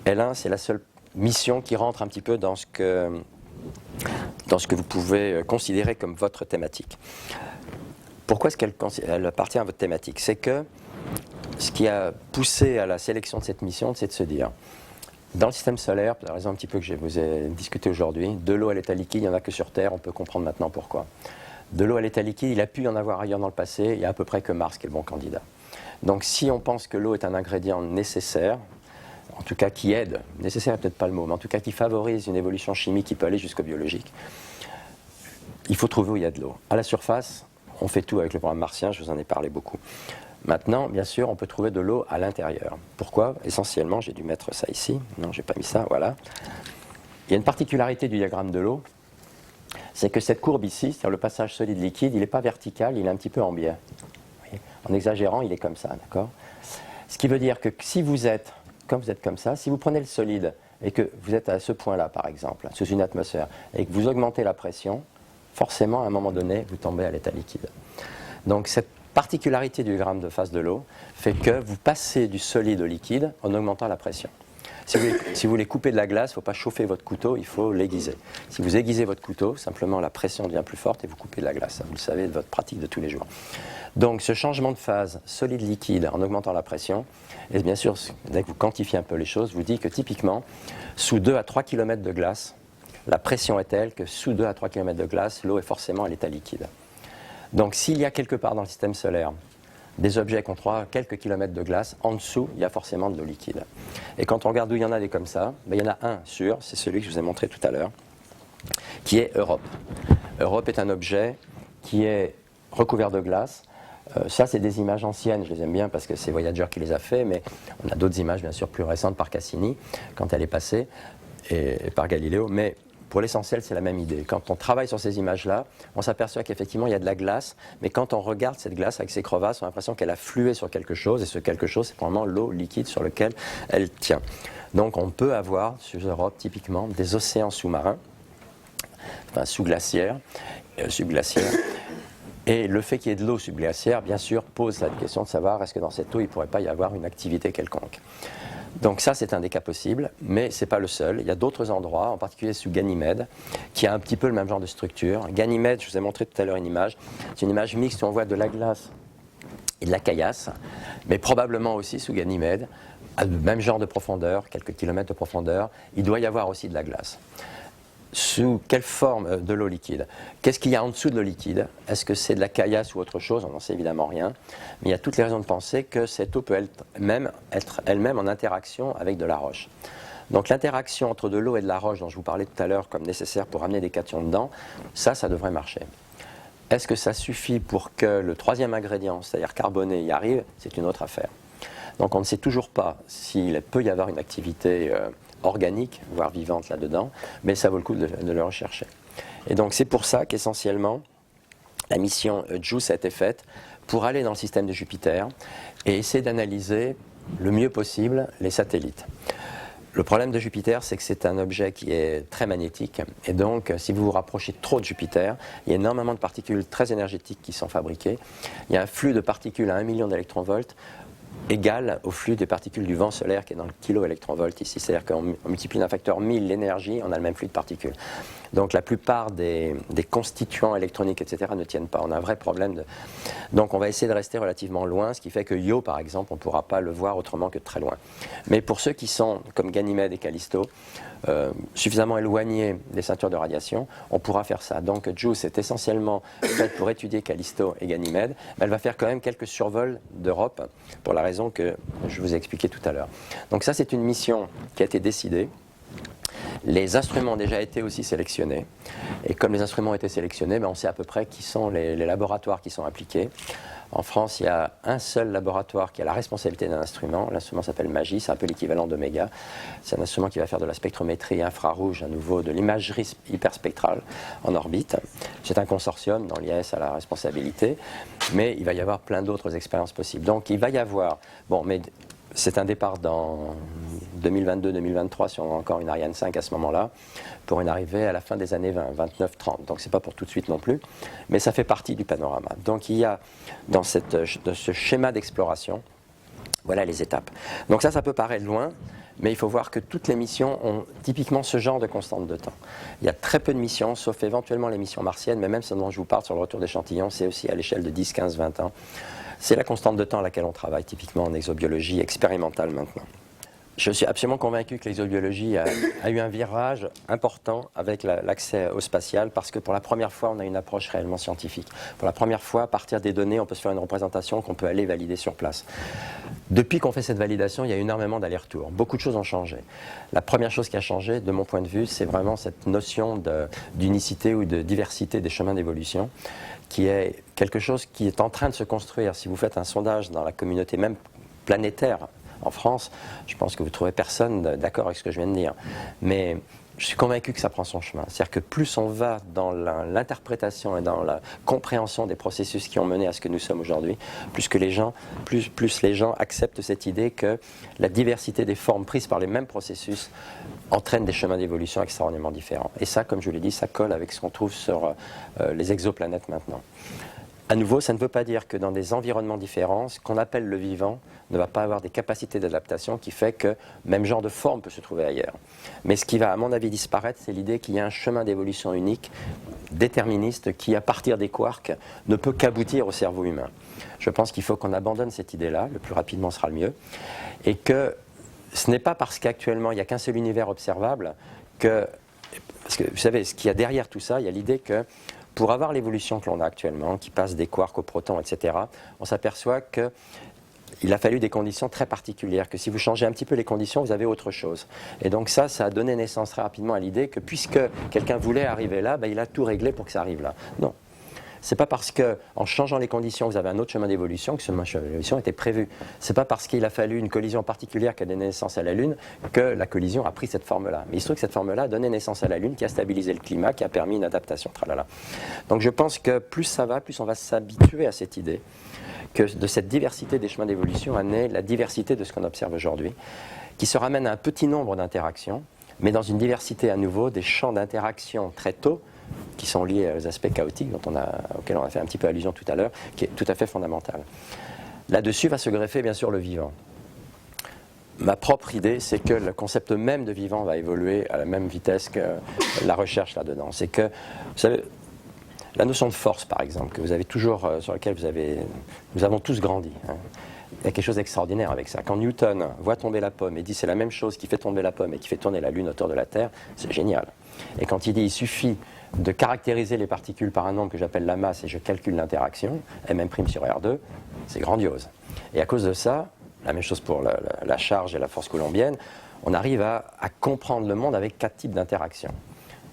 Speaker 1: L1, c'est la seule mission qui rentre un petit peu dans ce que vous pouvez considérer comme votre thématique. Pourquoi est-ce qu'elle appartient à votre thématique? C'est que ce qui a poussé à la sélection de cette mission, c'est de se dire, dans le système solaire, pour la raison un petit peu que je vous ai discuté aujourd'hui, de l'eau à l'état liquide, il n'y en a que sur Terre, on peut comprendre maintenant pourquoi. De l'eau à l'état liquide, il a pu y en avoir ailleurs dans le passé, il n'y a à peu près que Mars qui est le bon candidat. Donc si on pense que l'eau est un ingrédient nécessaire, en tout cas qui aide, nécessaire n'est peut-être pas le mot, mais en tout cas qui favorise une évolution chimique qui peut aller jusqu'au biologique, il faut trouver où il y a de l'eau. À la surface, on fait tout avec le programme martien, je vous en ai parlé beaucoup. Maintenant, bien sûr, on peut trouver de l'eau à l'intérieur. Pourquoi? Essentiellement, j'ai dû mettre ça ici. Non, je n'ai pas mis ça, voilà. Il y a une particularité du diagramme de l'eau, c'est que cette courbe ici, c'est-à-dire le passage solide-liquide, il n'est pas vertical, il est un petit peu en biais. En exagérant, il est comme ça, d'accord? Ce qui veut dire que si vous êtes comme ça, si vous prenez le solide et que vous êtes à ce point-là, par exemple, sous une atmosphère, et que vous augmentez la pression, forcément, à un moment donné, vous tombez à l'état liquide. Donc, cette particularité du diagramme de phase de l'eau fait que vous passez du solide au liquide en augmentant la pression. Si vous voulez couper de la glace, il ne faut pas chauffer votre couteau, il faut l'aiguiser. Si vous aiguisez votre couteau, simplement la pression devient plus forte et vous coupez de la glace. Vous le savez de votre pratique de tous les jours. Donc ce changement de phase solide-liquide en augmentant la pression, et bien sûr, dès que vous quantifiez un peu les choses, vous dit que typiquement, sous 2 à 3 km de glace, la pression est telle que sous 2 à 3 km de glace, l'eau est forcément à l'état liquide. Donc s'il y a quelque part dans le système solaire des objets qui ont quelques kilomètres de glace, en dessous, il y a forcément de l'eau liquide. Et quand on regarde où il y en a des comme ça, il y en a un sûr, c'est celui que je vous ai montré tout à l'heure, qui est Europe. Europe est un objet qui est recouvert de glace. Ça, c'est des images anciennes, je les aime bien parce que c'est Voyager qui les a fait, mais on a d'autres images, bien sûr, plus récentes par Cassini, quand elle est passée, et par Galileo, mais pour l'essentiel, c'est la même idée. Quand on travaille sur ces images-là, on s'aperçoit qu'effectivement, il y a de la glace, mais quand on regarde cette glace avec ses crevasses, on a l'impression qu'elle a flué sur quelque chose, et ce quelque chose, c'est probablement l'eau liquide sur laquelle elle tient. Donc, on peut avoir, sur Europe, typiquement, des océans sous-marins, enfin sous-glaciaires, subglaciaires, et le fait qu'il y ait de l'eau subglaciaire, bien sûr, pose la question de savoir est-ce que dans cette eau, il ne pourrait pas y avoir une activité quelconque. Donc ça, c'est un des cas possibles, mais ce n'est pas le seul. Il y a d'autres endroits, en particulier sous Ganymède, qui a un petit peu le même genre de structure. Ganymède, je vous ai montré tout à l'heure une image. C'est une image mixte où on voit de la glace et de la caillasse, mais probablement aussi sous Ganymède, à le même genre de profondeur, quelques kilomètres de profondeur, il doit y avoir aussi de la glace. Sous quelle forme de l'eau liquide? Qu'est-ce qu'il y a en dessous de l'eau liquide? Est-ce que c'est de la caillasse ou autre chose? On n'en sait évidemment rien. Mais il y a toutes les raisons de penser que cette eau peut être elle-même en interaction avec de la roche. Donc l'interaction entre de l'eau et de la roche dont je vous parlais tout à l'heure comme nécessaire pour amener des cations dedans, ça devrait marcher. Est-ce que ça suffit pour que le troisième ingrédient, c'est-à-dire carboné, y arrive? C'est une autre affaire. Donc on ne sait toujours pas s'il peut y avoir une activité organique, voire vivante là-dedans, mais ça vaut le coup de le rechercher. Et donc c'est pour ça qu'essentiellement, la mission JUICE a été faite pour aller dans le système de Jupiter et essayer d'analyser le mieux possible les satellites. Le problème de Jupiter, c'est que c'est un objet qui est très magnétique, et donc si vous vous rapprochez trop de Jupiter, il y a énormément de particules très énergétiques qui sont fabriquées. Il y a un flux de particules à 1 million d'électronvolts égal au flux des particules du vent solaire qui est dans le kilo-électronvolt ici. C'est-à-dire qu'on multiplie d'un facteur 1000 l'énergie, on a le même flux de particules. Donc la plupart des constituants électroniques, etc. ne tiennent pas. On a un vrai problème. Donc on va essayer de rester relativement loin, ce qui fait que Io, par exemple, on ne pourra pas le voir autrement que de très loin. Mais pour ceux qui sont, comme Ganymède et Callisto, suffisamment éloignés des ceintures de radiation, on pourra faire ça. Donc JUICE est essentiellement faite pour étudier Callisto et Ganymède, mais elle va faire quand même quelques survols d'Europe, pour la raison que je vous ai expliquée tout à l'heure. Donc ça, c'est une mission qui a été décidée. Les instruments ont déjà été aussi sélectionnés. Et comme les instruments ont été sélectionnés, on sait à peu près qui sont les laboratoires qui sont impliqués. En France, il y a un seul laboratoire qui a la responsabilité d'un instrument. L'instrument s'appelle MAGI, c'est un peu l'équivalent d'Omega. C'est un instrument qui va faire de la spectrométrie infrarouge, à nouveau de l'imagerie hyperspectrale en orbite. C'est un consortium dont l'IAS a la responsabilité, mais il va y avoir plein d'autres expériences possibles. Donc il va y avoir, mais c'est un départ dans 2022-2023, si on a encore une Ariane 5 à ce moment-là, pour une arrivée à la fin des années 29-30. Donc c'est pas pour tout de suite non plus, mais ça fait partie du panorama. Donc il y a dans ce schéma d'exploration, voilà les étapes. Donc ça peut paraître loin, mais il faut voir que toutes les missions ont typiquement ce genre de constante de temps. Il y a très peu de missions, sauf éventuellement les missions martiennes, mais même ce dont je vous parle sur le retour d'échantillons, c'est aussi à l'échelle de 10, 15, 20 ans. C'est la constante de temps à laquelle on travaille, typiquement en exobiologie expérimentale maintenant. Je suis absolument convaincu que l'exobiologie a eu un virage important avec l'accès au spatial, parce que pour la première fois, on a une approche réellement scientifique. Pour la première fois, à partir des données, on peut se faire une représentation qu'on peut aller valider sur place. Depuis qu'on fait cette validation, il y a énormément d'allers-retours. Beaucoup de choses ont changé. La première chose qui a changé, de mon point de vue, c'est vraiment cette notion d'unicité ou de diversité des chemins d'évolution, qui est quelque chose qui est en train de se construire. Si vous faites un sondage dans la communauté même planétaire en France, je pense que vous ne trouverez personne d'accord avec ce que je viens de dire. Mais je suis convaincu que ça prend son chemin. C'est-à-dire que plus on va dans l'interprétation et dans la compréhension des processus qui ont mené à ce que nous sommes aujourd'hui, plus les gens acceptent cette idée que la diversité des formes prises par les mêmes processus entraîne des chemins d'évolution extraordinairement différents. Et ça, comme je vous l'ai dit, ça colle avec ce qu'on trouve sur les exoplanètes maintenant. À nouveau, ça ne veut pas dire que dans des environnements différents, ce qu'on appelle le vivant ne va pas avoir des capacités d'adaptation qui fait que même genre de forme peut se trouver ailleurs. Mais ce qui va, à mon avis, disparaître, c'est l'idée qu'il y a un chemin d'évolution unique, déterministe, qui, à partir des quarks, ne peut qu'aboutir au cerveau humain. Je pense qu'il faut qu'on abandonne cette idée-là, le plus rapidement sera le mieux, et que ce n'est pas parce qu'actuellement il n'y a qu'un seul univers observable que... Parce que vous savez, ce qu'il y a derrière tout ça, il y a l'idée que pour avoir l'évolution que l'on a actuellement, qui passe des quarks aux protons, etc., on s'aperçoit qu'il a fallu des conditions très particulières, que si vous changez un petit peu les conditions, vous avez autre chose. Et donc ça a donné naissance très rapidement à l'idée que puisque quelqu'un voulait arriver là, il a tout réglé pour que ça arrive là. Non. C'est pas parce qu'en changeant les conditions, vous avez un autre chemin d'évolution que ce chemin d'évolution était prévu. C'est pas parce qu'il a fallu une collision particulière qui a donné naissance à la Lune que la collision a pris cette forme-là. Mais il se trouve que cette forme-là a donné naissance à la Lune, qui a stabilisé le climat, qui a permis une adaptation. Tralala. Donc je pense que plus ça va, plus on va s'habituer à cette idée que de cette diversité des chemins d'évolution a né la diversité de ce qu'on observe aujourd'hui, qui se ramène à un petit nombre d'interactions, mais dans une diversité à nouveau des champs d'interaction très tôt, qui sont liés aux aspects chaotiques auxquels on a fait un petit peu allusion tout à l'heure, qui est tout à fait fondamental. Là-dessus va se greffer bien sûr le vivant. ma propre idée, c'est que le concept même de vivant va évoluer à la même vitesse que la recherche là-dedans. C'est que, vous savez, la notion de force, par exemple, que vous avez toujours, sur laquelle nous avons tous grandi, hein. Il y a quelque chose d'extraordinaire avec ça. Quand Newton voit tomber la pomme et dit c'est la même chose qui fait tomber la pomme et qui fait tourner la Lune autour de la Terre, c'est génial. Et quand il dit il suffit de caractériser les particules par un nombre que j'appelle la masse et je calcule l'interaction, M' sur R2, c'est grandiose. Et à cause de ça, la même chose pour la charge et la force coulombienne, on arrive à comprendre le monde avec 4 types d'interactions.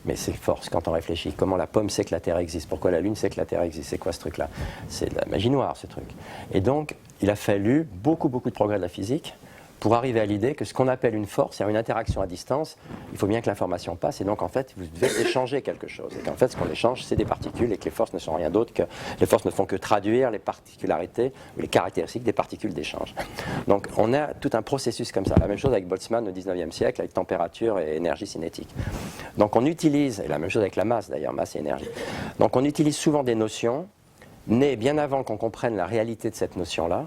Speaker 1: Mais c'est force quand on réfléchit. Comment la pomme sait que la Terre existe? Pourquoi la Lune sait que la Terre existe? C'est quoi ce truc-là? C'est de la magie noire, ce truc. Et donc, il a fallu beaucoup de progrès de la physique pour arriver à l'idée que ce qu'on appelle une force, c'est une interaction à distance, il faut bien que l'information passe, et donc en fait, vous devez échanger quelque chose. Et qu'en fait, ce qu'on échange, c'est des particules, et que les forces ne sont rien d'autre que... Les forces ne font que traduire les particularités, ou les caractéristiques des particules d'échange. Donc on a tout un processus comme ça. La même chose avec Boltzmann au 19e siècle, avec température et énergie cinétique. Donc on utilise, et la même chose avec la masse d'ailleurs, masse et énergie. Donc on utilise souvent des notions nées bien avant qu'on comprenne la réalité de cette notion-là.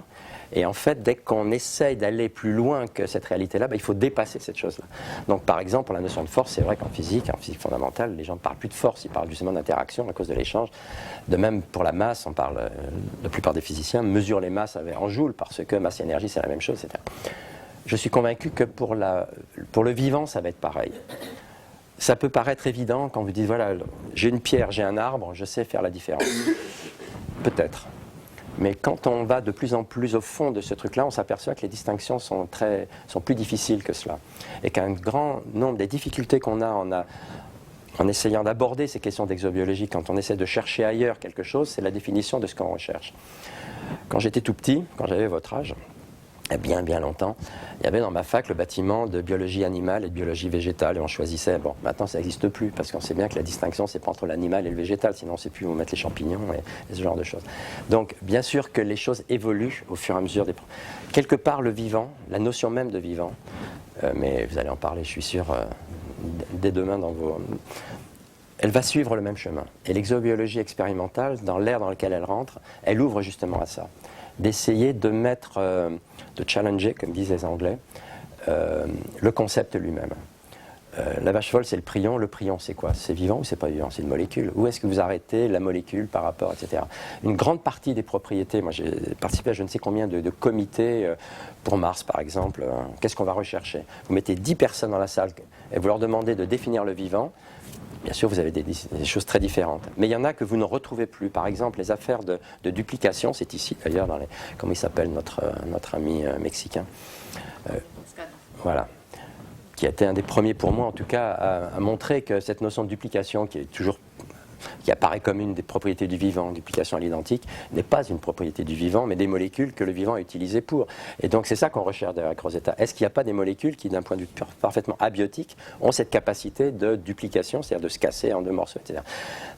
Speaker 1: Et en fait, dès qu'on essaye d'aller plus loin que cette réalité-là, il faut dépasser cette chose-là. Donc par exemple, pour la notion de force, c'est vrai qu'en physique fondamentale, les gens ne parlent plus de force, ils parlent justement d'interaction à cause de l'échange. De même, pour la masse, on parle, la plupart des physiciens mesurent les masses en joules, parce que masse et énergie, c'est la même chose, etc. Je suis convaincu que pour le vivant, ça va être pareil. Ça peut paraître évident quand vous dites, voilà, j'ai une pierre, j'ai un arbre, je sais faire la différence. Peut-être. Mais quand on va de plus en plus au fond de ce truc-là, on s'aperçoit que les distinctions sont plus difficiles que cela. Et qu'un grand nombre des difficultés qu'on a en essayant d'aborder ces questions d'exobiologie, quand on essaie de chercher ailleurs quelque chose, c'est la définition de ce qu'on recherche. Quand j'étais tout petit, quand j'avais votre âge, il y a bien longtemps, il y avait dans ma fac le bâtiment de biologie animale et de biologie végétale, et on choisissait, bon, maintenant ça n'existe plus, parce qu'on sait bien que la distinction, c'est pas entre l'animal et le végétal, sinon on ne sait plus où mettre les champignons et ce genre de choses. Donc, bien sûr que les choses évoluent au fur et à mesure quelque part, le vivant, la notion même de vivant, mais vous allez en parler, je suis sûr, dès demain dans vos... Elle va suivre le même chemin. Et l'exobiologie expérimentale, dans l'ère dans lequel elle rentre, elle ouvre justement à ça. D'essayer de mettre, de challenger, comme disent les Anglais, le concept lui-même. La vache folle, c'est le prion. Le prion, c'est quoi? C'est vivant ou c'est pas vivant? C'est une molécule. Où est-ce que vous arrêtez la molécule par rapport, etc. Une grande partie des propriétés, moi j'ai participé à je ne sais combien de comités pour Mars, par exemple. Qu'est-ce qu'on va rechercher? Vous mettez 10 personnes dans la salle et vous leur demandez de définir le vivant. Bien sûr, vous avez des choses très différentes. Mais il y en a que vous ne retrouvez plus. Par exemple, les affaires de duplication, c'est ici d'ailleurs, comment il s'appelle notre ami mexicain voilà. Qui a été un des premiers pour moi, en tout cas, à montrer que cette notion de duplication, qui apparaît comme une des propriétés du vivant, duplication à l'identique, n'est pas une propriété du vivant, mais des molécules que le vivant a utilisées pour. Et donc c'est ça qu'on recherche avec Rosetta. Est-ce qu'il n'y a pas des molécules qui, d'un point de vue parfaitement abiotique, ont cette capacité de duplication, c'est-à-dire de se casser en 2 morceaux, etc.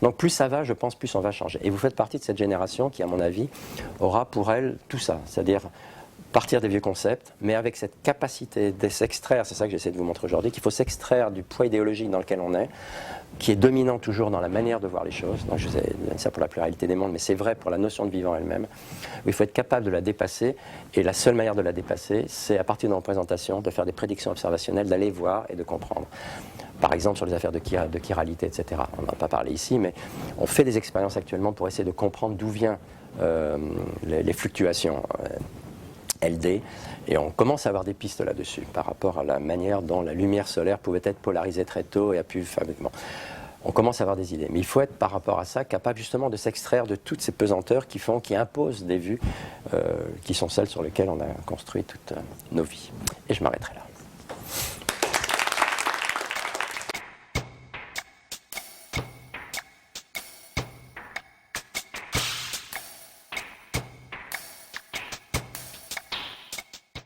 Speaker 1: Donc plus ça va, je pense, plus on va changer. Et vous faites partie de cette génération qui, à mon avis, aura pour elle tout ça, c'est-à-dire partir des vieux concepts, mais avec cette capacité de s'extraire, c'est ça que j'essaie de vous montrer aujourd'hui, qu'il faut s'extraire du poids idéologique dans lequel on est, qui est dominant toujours dans la manière de voir les choses. Donc je sais ça pour la pluralité des mondes, mais c'est vrai pour la notion de vivant elle-même. Il faut être capable de la dépasser, et la seule manière de la dépasser, c'est à partir d'une représentation, de faire des prédictions observationnelles, d'aller voir et de comprendre. Par exemple sur les affaires de chiralité, etc. On n'en a pas parlé ici, mais on fait des expériences actuellement pour essayer de comprendre d'où viennent les fluctuations LD, et on commence à avoir des pistes là-dessus par rapport à la manière dont la lumière solaire pouvait être polarisée très tôt et a pu fabriquement. On commence à avoir des idées, mais il faut être par rapport à ça capable justement de s'extraire de toutes ces pesanteurs qui imposent des vues qui sont celles sur lesquelles on a construit toutes nos vies. Et je m'arrêterai là.